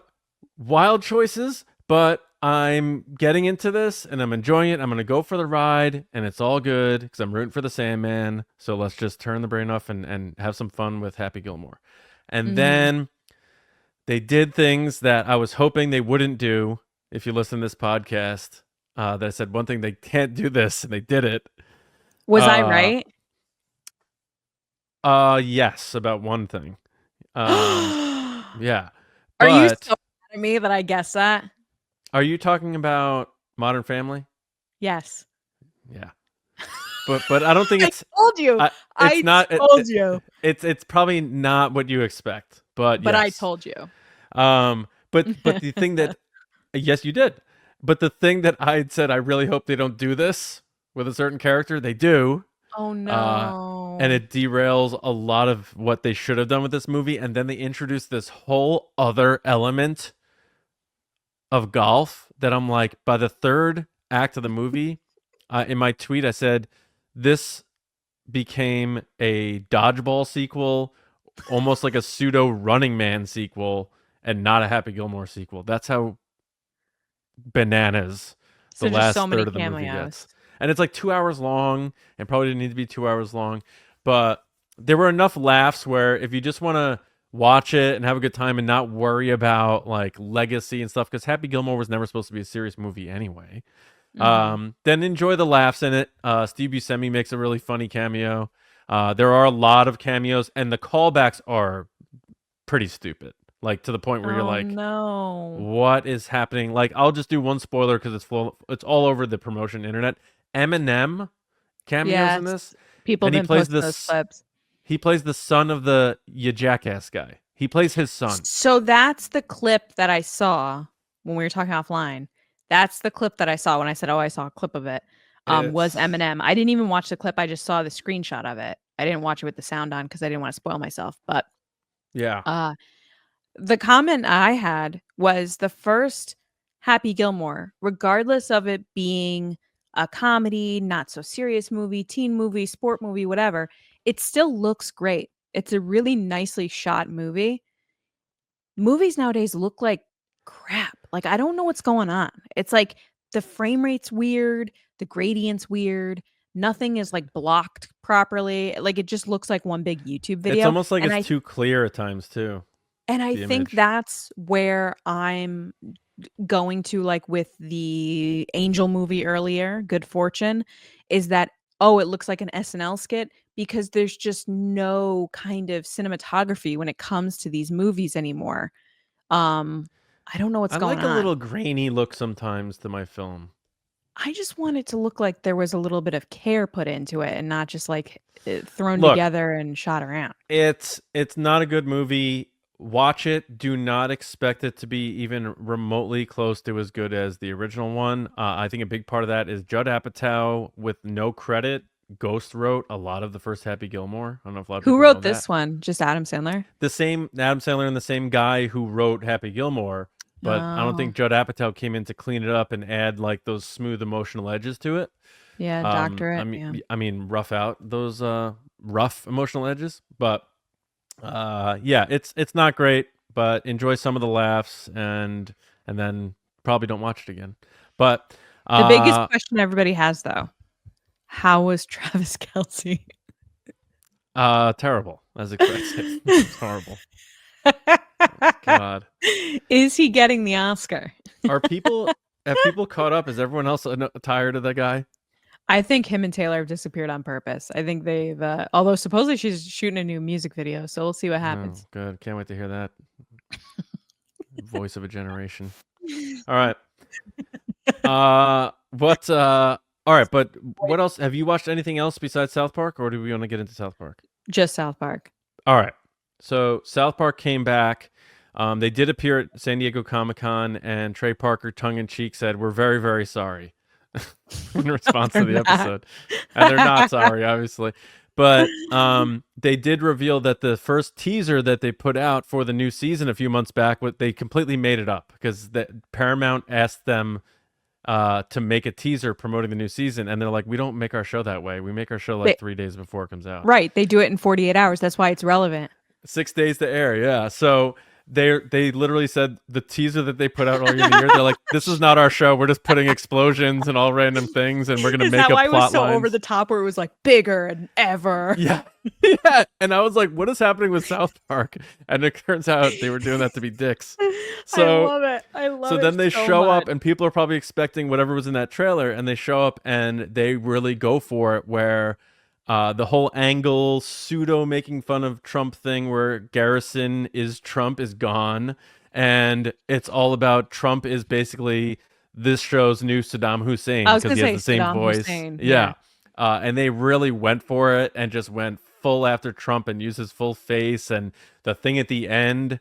B: wild choices, but I'm getting into this and I'm enjoying it. I'm going to go for the ride and it's all good because I'm rooting for the Sandman. So let's just turn the brain off and have some fun with Happy Gilmore. And then they did things that I was hoping they wouldn't do. If you listen to this podcast, that I said one thing, they can't do this, and they did it.
A: Was I right?
B: Yes, about one thing. Yeah.
A: Are you so mad at me that I guessed that?
B: Are you talking about Modern Family?
A: Yes.
B: Yeah. But I don't think it's.
A: I told you. I told you.
B: It's probably not what you expect. But yes.
A: I told you.
B: But the thing that, yes, you did. But the thing that I said, I really hope they don't do this with a certain character. They do.
A: Oh no.
B: And it derails a lot of what they should have done with this movie. And then they introduced this whole other element of golf that I'm like, by the third act of the movie, in my tweet, I said, this became a dodgeball sequel, almost like a pseudo Running Man sequel, and not a Happy Gilmore sequel. That's how bananas the last third of the movie gets. And it's like 2 hours long, and probably didn't need to be 2 hours long. But there were enough laughs where if you just want to watch it and have a good time and not worry about like legacy and stuff, because Happy Gilmore was never supposed to be a serious movie anyway. Then enjoy the laughs in it. Steve Buscemi makes a really funny cameo. There are a lot of cameos, and the callbacks are pretty stupid. Like to the point where you're like,
A: no,
B: what is happening? Like, I'll just do one spoiler because it's all over the promotion internet. Eminem cameos in this.
A: People
B: And he
A: been
B: plays
A: posting those clips.
B: He plays the son of the "you jackass" guy. He plays his son.
A: So that's the clip that I saw when we were talking offline. That's the clip that I saw when I said, "Oh, I saw a clip of it." Was
B: It's-
A: Eminem. I didn't even watch the clip. I just saw the screenshot of it. I didn't watch it with the sound on because I didn't want to spoil myself. But
B: Yeah.
A: the comment I had was the first Happy Gilmore, regardless of it being a comedy, not so serious movie, teen movie, sport movie, whatever, it still looks great. It's a really nicely shot movie. Movies nowadays look like crap. Like, I don't know what's going on. It's like the frame rate's weird, the gradient's weird, nothing is like blocked properly. Like, it just looks like one big YouTube video.
B: It's almost like
A: and
B: it's too clear at times too.
A: And I
B: the
A: think
B: image.
A: that's where I'm going to, like with the Angel movie earlier, Good Fortune, is that, oh, it looks like an SNL skit because there's just no kind of cinematography when it comes to these movies anymore. I don't know what's
B: I
A: going
B: like
A: on.
B: a little grainy look sometimes to my film.
A: I just want it to look like there was a little bit of care put into it and not just like thrown
B: Look,
A: together and shot around.
B: It's not a good movie. Watch it. Do not expect it to be even remotely close to as good as the original one. I think a big part of that is Judd Apatow, with no credit, ghost wrote a lot of the first Happy Gilmore. I don't know if a lot of
A: Who
B: people
A: wrote
B: know
A: this
B: that.
A: one? Just Adam Sandler?
B: The same Adam Sandler and the same guy who wrote Happy Gilmore, but I don't
A: Oh.
B: think Judd Apatow came in to clean it up and add like those smooth emotional edges to it.
A: Yeah, doctorate.
B: I mean, rough out those rough emotional edges, but yeah, it's not great, but enjoy some of the laughs and then probably don't watch it again. But
A: The biggest question everybody has, though, how was Travis Kelce?
B: terrible, as expected. It's horrible. God,
A: Is he getting the Oscar?
B: have people caught up? Is everyone else tired of that guy?
A: I think him and Taylor have disappeared on purpose. I think they've, although supposedly she's shooting a new music video, so we'll see what happens.
B: Oh, good. Can't wait to hear that. Voice of a generation. All right. All right, but what else? Have you watched anything else besides South Park, or do we want to get into South Park?
A: Just South Park.
B: All right. So South Park came back. They did appear at San Diego Comic-Con, and Trey Parker, tongue-in-cheek, said, "We're very, very sorry," in response to the episode. And they're not sorry, obviously. But they did reveal that the first teaser that they put out for the new season a few months back, they completely made it up because Paramount asked them to make a teaser promoting the new season, and they're like, "We don't make our show that way. We make our show like 3 days before it comes out."
A: Right. They do it in 48 hours. That's why it's relevant.
B: 6 days to air, yeah. So they literally said the teaser that they put out earlier in the year, they're like, "This is not our show. We're just putting explosions and all random things, and we're gonna make up plot lines." Is that why it was so
A: over the top, where it was like bigger and ever?
B: Yeah, yeah. And I was like, "What is happening with South Park?" And it turns out they were doing that to be dicks. So
A: I love it. I love it.
B: So then they show
A: much.
B: up, and people are probably expecting whatever was in that trailer, and they show up, and they really go for it. Where the whole angle pseudo making fun of Trump thing, where Garrison is Trump, is gone, and it's all about Trump is basically this show's new Saddam Hussein because he has the same voice.
A: Hussein.
B: Yeah. And they really went for it and just went full after Trump and used his full face. And the thing at the end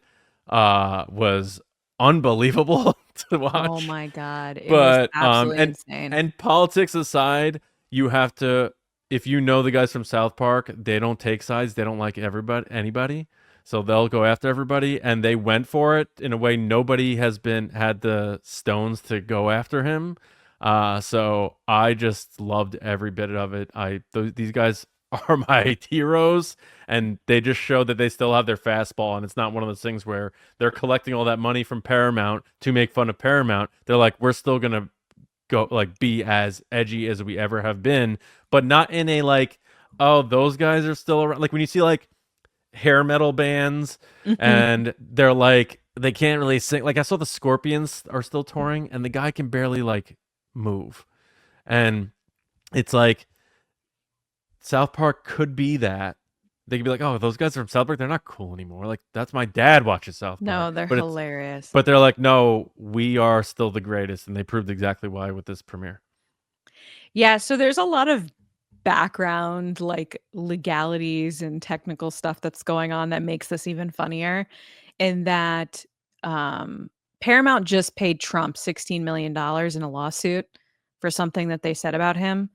B: was unbelievable to watch.
A: Oh my God. It was absolutely insane.
B: And politics aside, you have to, if you know the guys from South Park, they don't take sides. They don't like anybody. So they'll go after everybody, and they went for it in a way nobody has had the stones to go after him. So I just loved every bit of it. These guys are my heroes, and they just show that they still have their fastball, and it's not one of those things where they're collecting all that money from Paramount to make fun of Paramount. They're like, we're still gonna go be as edgy as we ever have been, but not in a like, oh, those guys are still around. Like when you see like hair metal bands and they're like, they can't really sing. Like I saw the Scorpions are still touring, and the guy can barely like move, and it's like South Park could be that. They could be like, oh, those guys from South Park, they're not cool anymore. Like that's my dad watches South Park.
A: No, they're hilarious.
B: But they're like, no, we are still the greatest, and they proved exactly why with this premiere.
A: Yeah, so there's a lot of background like legalities and technical stuff that's going on that makes this even funnier, in that Paramount just paid Trump $16 million in a lawsuit for something that they said about him.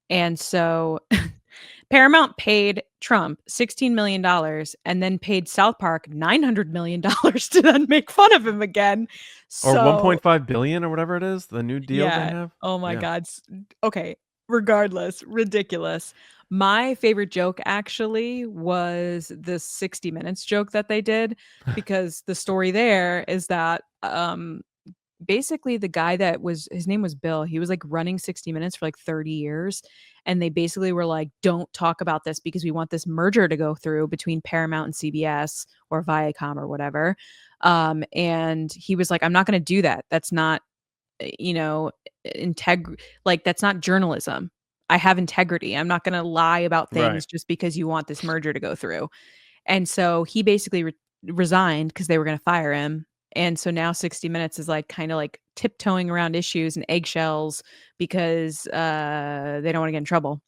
A: And so Paramount paid Trump $16 million and then paid South Park $900 million to then make fun of him again.
B: Or
A: So
B: 1.5 billion or whatever it is, the new deal they have.
A: oh my
B: Yeah.
A: God. Okay. Regardless, ridiculous. My favorite joke actually was the 60 Minutes joke that they did, because the story there is that basically the guy that was, his name was Bill, he was like running 60 Minutes for like 30 years. And they basically were like, don't talk about this because we want this merger to go through between Paramount and CBS or Viacom or whatever. And he was like, I'm not going to do that. That's not, you know, like that's not journalism. I have integrity. I'm not going to lie about things just because you want this merger to go through. And so he basically resigned because they were going to fire him. And so now 60 Minutes is like kind of like tiptoeing around issues and eggshells because they don't want to get in trouble.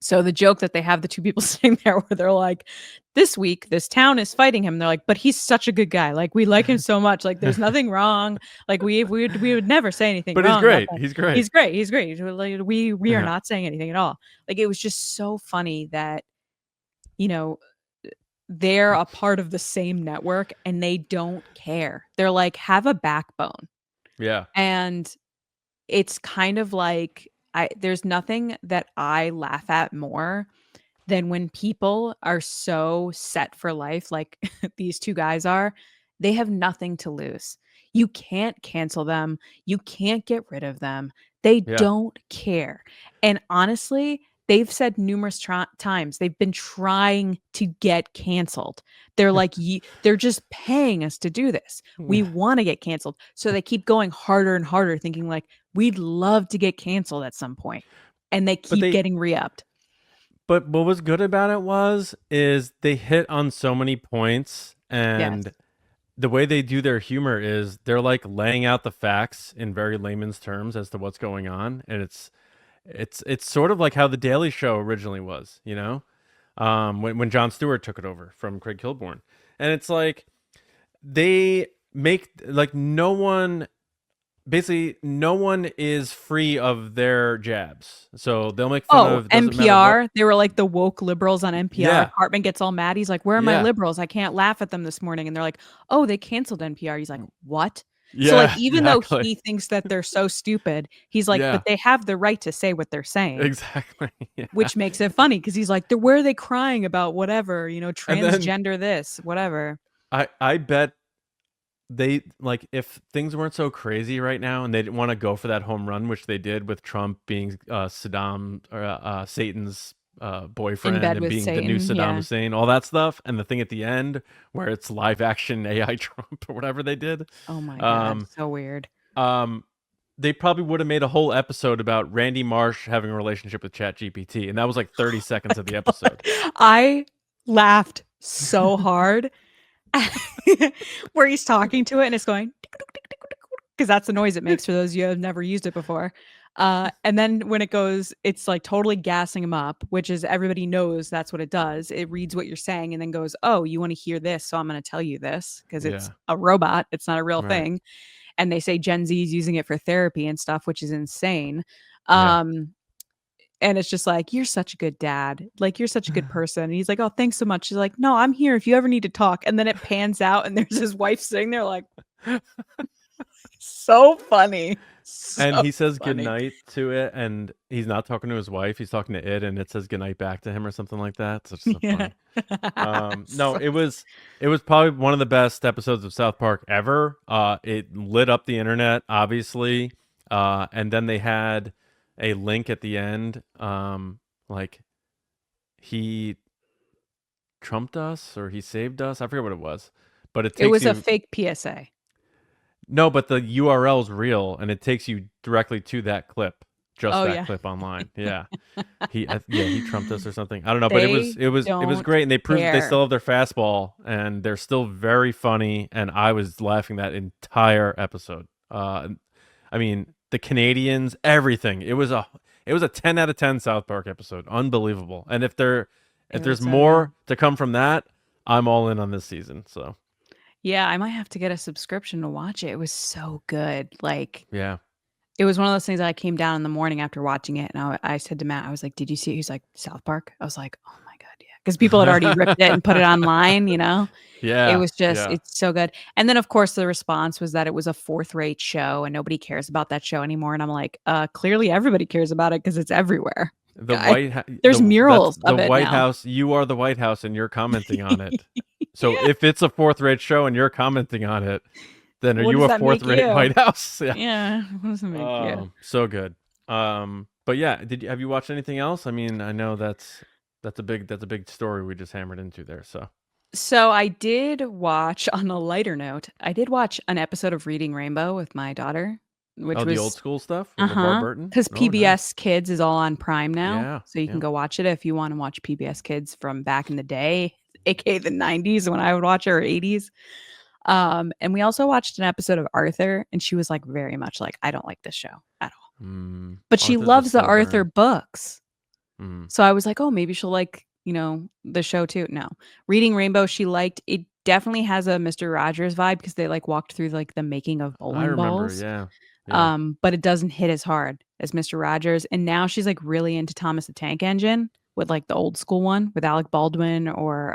A: So the joke that they have the two people sitting there where they're like, this week, this town is fighting him. They're like, but he's such a good guy. Like, we like him so much. Like, there's nothing wrong. Like, we would never say anything
B: But
A: wrong.
B: he's great. He's great.
A: He's great. He's great. Like, we are not saying anything at all. Like, it was just so funny that, you know, they're a part of the same network and they don't care. They're like, have a backbone.
B: Yeah.
A: And it's kind of like, there's nothing that I laugh at more than when people are so set for life, like these two guys are. They have nothing to lose. You can't cancel them. You can't get rid of them. They don't care. And honestly, they've said numerous times they've been trying to get canceled. They're like, they're just paying us to do this. We want to get canceled. So they keep going harder and harder, thinking like, we'd love to get canceled at some point. And they keep getting re-upped.
B: But what was good about it is they hit on so many points, and the way they do their humor is they're like laying out the facts in very layman's terms as to what's going on. And it's sort of like how the Daily Show originally was, you know, when Jon Stewart took it over from Craig Kilborn. And it's like they make like no one is free of their jabs. So they'll make fun of
A: NPR. They were like the woke liberals on NPR.
B: Yeah.
A: Cartman gets all mad. He's like, where are my liberals? I can't laugh at them this morning. And they're like, oh, they canceled NPR. He's like, what?
B: Yeah,
A: so like, even though he thinks that they're so stupid, he's like, but they have the right to say what they're saying.
B: Exactly. Yeah.
A: Which makes it funny because he's like, where are they crying about whatever, you know, transgender this, whatever.
B: I bet they, like, if things weren't so crazy right now and they didn't want to go for that home run, which they did with Trump being Saddam or Satan's boyfriend and being Satan, the new Saddam Hussein, all that stuff, and the thing at the end where it's live action AI Trump or whatever they did.
A: Oh my God, so weird.
B: They probably would have made a whole episode about Randy Marsh having a relationship with ChatGPT, and that was like 30 seconds of the episode.
A: I laughed so hard where he's talking to it and it's going because that's the noise it makes for those of you who have never used it before. And then when it goes, it's like totally gassing him up, which is everybody knows that's what it does. It reads what you're saying and then goes, oh, you want to hear this? So I'm going to tell you this because it's a robot. It's not a real thing. And they say Gen Z is using it for therapy and stuff, which is insane. And it's just like, you're such a good dad. Like, you're such a good person. And he's like, oh, thanks so much. She's like, no, I'm here if you ever need to talk. And then it pans out and there's his wife sitting there like, so funny.
B: And he says goodnight to it, and he's not talking to his wife. He's talking to it, and it says goodnight back to him or something like that. So it's so funny. No, it was probably one of the best episodes of South Park ever. It lit up the internet, obviously. And then they had a link at the end, like he trumped us or he saved us. I forget what it was, but it was
A: a fake PSA.
B: No, but the URL is real, and it takes you directly to that clip, clip online. Yeah, he trumped us or something. I don't know, but it was great, and they proved that they still have their fastball, and they're still very funny. And I was laughing that entire episode. I mean, the Canadians, everything. It It was a 10 out of 10 South Park episode. Unbelievable. And if there's
A: was so
B: more to come from that, I'm all in on this season. So
A: Yeah, I might have to get a subscription to watch it. It was so good. Like,
B: yeah.
A: it was one of those things that I came down in the morning after watching it, and I said to Matt, I was like, "Did you see it?" He's like, "South Park?" I was like, "Oh my god, yeah," because people had already ripped it and put it online. It
B: Yeah.
A: was just,
B: Yeah.
A: it's so good. And then, of course, the response was that it was a fourth-rate show and nobody cares about that show anymore. And I'm like, clearly everybody cares about it because it's everywhere.
B: The
A: Guy. There's murals
B: the
A: of it
B: White
A: now.
B: House. You are the White House, and you're commenting on it. So
A: Yeah.
B: if it's a fourth-rate show and you're commenting on it, then are
A: What
B: you
A: does
B: a
A: that make
B: fourth-rate
A: you?
B: White House? Yeah.
A: Yeah, what does it make you?
B: So good. But yeah, have you watched anything else? I mean, I know that's a big story we just hammered into there.
A: So I did watch, on a lighter note, I did watch an episode of Reading Rainbow with my daughter, which
B: the old
A: was
B: school stuff with LeVar Burton?
A: because
B: Oh,
A: PBS
B: nice.
A: Kids is all on Prime now.
B: Yeah,
A: So you can go watch it if you want to watch PBS Kids from back in the day, aka the 90s when I would watch it, or 80s. And we also watched an episode of Arthur, and she was like very much like, I don't like this show at all. But she
B: Arthur's a
A: loves the
B: slow
A: Arthur
B: burn.
A: books.
B: Mm.
A: So I was like, oh, maybe she'll like, the show too. No. Reading Rainbow, she liked. It definitely has a Mr. Rogers vibe because they like walked through like the making of bowling
B: I remember,
A: balls.
B: yeah.
A: But it doesn't hit as hard as Mr. Rogers. And now she's like really into Thomas the Tank Engine with like the old school one with Alec Baldwin or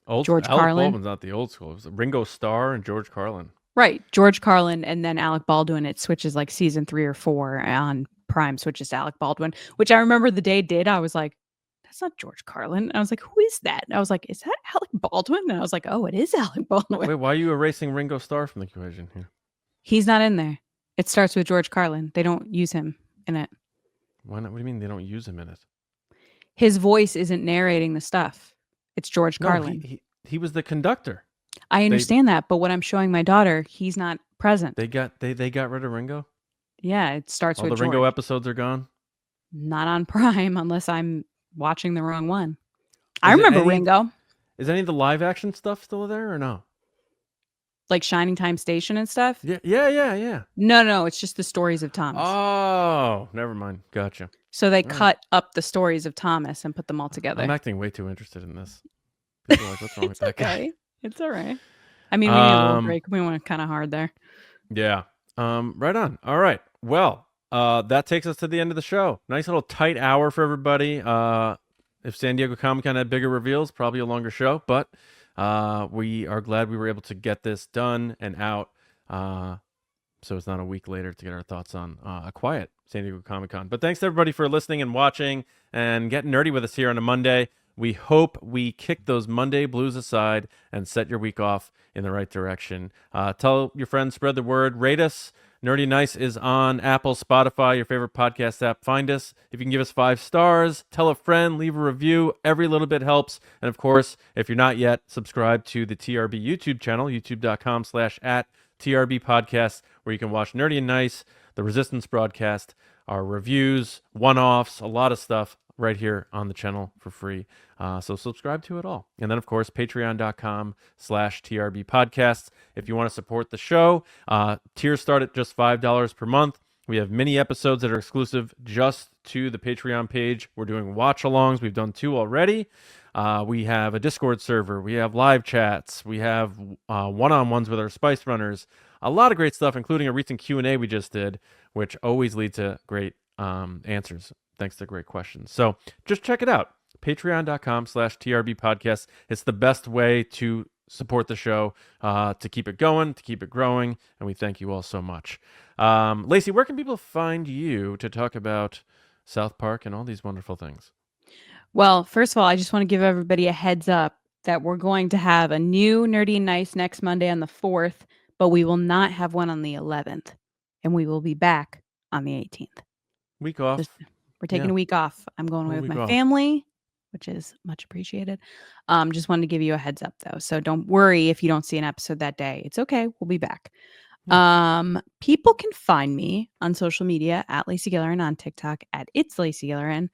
A: George
B: Alec
A: Carlin.
B: Baldwin's not the old school. It was Ringo Starr and George Carlin.
A: Right. George Carlin and then Alec Baldwin. It switches like season 3 or 4 on Prime, switches to Alec Baldwin, which I remember the day it did. I was like, that's not George Carlin. And I was like, who is that? And I was like, is that Alec Baldwin? And I was like, oh, it is Alec Baldwin.
B: Wait, why are you erasing Ringo Starr from the equation here?
A: He's not in there. It starts with George Carlin. They don't use him in it.
B: Why not? What do you mean they don't use him in it?
A: His voice isn't narrating the stuff. It's George Carlin.
B: No, he was the conductor.
A: I understand that, but what I'm showing my daughter, he's not present.
B: They got rid of Ringo?
A: Yeah, it starts
B: All
A: with
B: the
A: George.
B: Ringo episodes are gone?
A: Not on Prime unless I'm watching the wrong one. I remember Ringo.
B: Is any of the live action stuff still there or no?
A: Like Shining Time Station and stuff?
B: Yeah.
A: No, it's just the stories of Thomas.
B: Oh, never mind. Gotcha.
A: So they cut up the stories of Thomas and put them all together.
B: I'm acting way too interested in this. People are like, what's wrong with that guy?
A: It's all right. I mean, we need a little break. We went kind of hard there.
B: Yeah. Right on. All right. Well, that takes us to the end of the show. Nice little tight hour for everybody. If San Diego Comic-Con had bigger reveals, probably a longer show, but we are glad we were able to get this done and out. So it's not a week later to get our thoughts on a quiet San Diego Comic-Con. But thanks to everybody for listening and watching and getting nerdy with us here on a Monday. We hope we kick those Monday blues aside and set your week off in the right direction. Tell your friends, spread the word, rate us. Nerdy Nice is on Apple, Spotify, your favorite podcast app. Find us. If you can give us 5 stars, tell a friend, leave a review. Every little bit helps. And of course, if you're not yet, subscribe to the TRB YouTube channel, youtube.com/@TRB Podcast, where you can watch Nerdy and Nice, the Resistance broadcast, our reviews, one-offs, a lot of stuff right here on the channel for free. So subscribe to it all. And then, of course, patreon.com/TRB podcasts. If you want to support the show, tiers start at just $5 per month. We have mini episodes that are exclusive just to the Patreon page. We're doing watch-alongs. We've done 2 already. We have a Discord server. We have live chats. We have one-on-ones with our Spice Runners. A lot of great stuff, including a recent Q&A we just did, which always leads to great answers. Thanks to great questions. So just check it out. Patreon.com/TRB podcast. It's the best way to support the show, to keep it going, to keep it growing. And we thank you all so much. Lacey, where can people find you to talk about South Park and all these wonderful things?
A: Well, first of all, I just want to give everybody a heads up that we're going to have a new Nerdy and Nice next Monday on the 4th, but we will not have one on the 11th. And we will be back on the 18th.
B: Week off.
A: We're taking a week off. I'm going away with my
B: off.
A: family, which is much appreciated. Just wanted to give you a heads up, though. So don't worry if you don't see an episode that day. It's okay. We'll be back. People can find me on social media at Lacey Gilleran, on TikTok at It's Lacey Gilleran,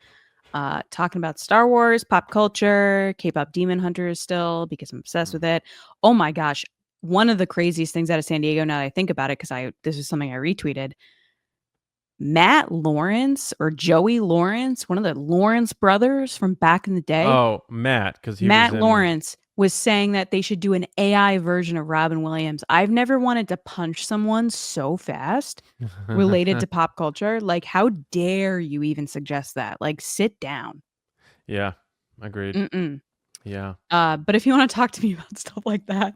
A: talking about Star Wars, pop culture, K-pop Demon Hunters still, because I'm obsessed with it. Oh my gosh. One of the craziest things out of San Diego, now that I think about it, because this is something I retweeted. Matt Lawrence or Joey Lawrence, one of the Lawrence brothers from back in the day.
B: Oh, Matt, because
A: Matt Lawrence was saying that they should do an AI version of Robin Williams. I've never wanted to punch someone so fast related to pop culture. Like, how dare you even suggest that? Like, sit down.
B: Yeah, agreed. Yeah.
A: But if you want to talk to me about stuff like that,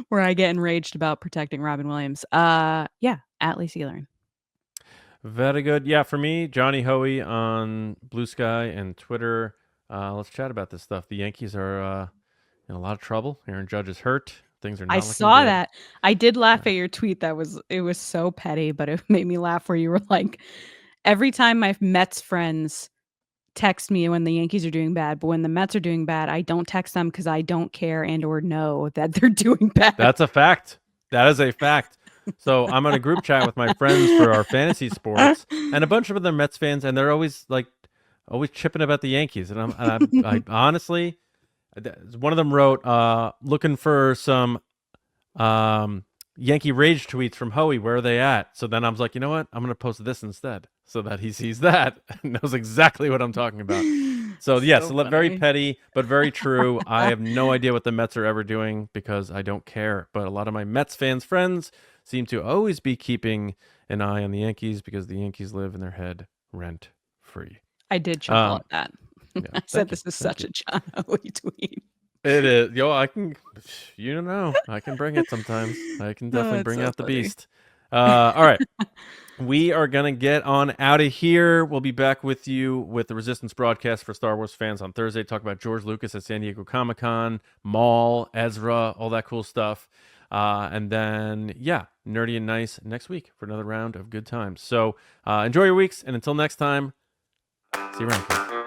A: where I get enraged about protecting Robin Williams, yeah, at Lacey Gilleran.
B: Very good. Yeah, for me, Johnny Hoey on Blue Sky and Twitter. Let's chat about this stuff. The Yankees are in a lot of trouble. Aaron Judge is hurt. Things are not
A: I
B: looking
A: saw
B: good.
A: that. I did laugh at your tweet. It was so petty, but it made me laugh where you were like, every time my Mets friends text me when the Yankees are doing bad, but when the Mets are doing bad, I don't text them because I don't care and or know that they're doing bad.
B: That's a fact. That is a fact. So I'm on a group chat with my friends for our fantasy sports, and a bunch of them Mets fans, and they're always chipping about the Yankees. And I honestly, one of them wrote, looking for some Yankee rage tweets from Hoey. Where are they at? So then I was like, you know what? I'm going to post this instead so that he sees that and knows exactly what I'm talking about. So yes, very petty, but very true. I have no idea what the Mets are ever doing because I don't care. But a lot of my Mets fans friends seem to always be keeping an eye on the Yankees because the Yankees live in their head rent free.
A: I did chuckle at that.
B: Yeah,
A: I said this is such a John Hoey tweet.
B: It is. I can, I can bring it sometimes. I can definitely bring out the beast. All right. We are going to get on out of here. We'll be back with you with the Resistance broadcast for Star Wars fans on Thursday. Talk about George Lucas at San Diego Comic-Con, Maul, Ezra, all that cool stuff. And then, Nerdy and Nice next week for another round of good times. So enjoy your weeks. And until next time, see you around.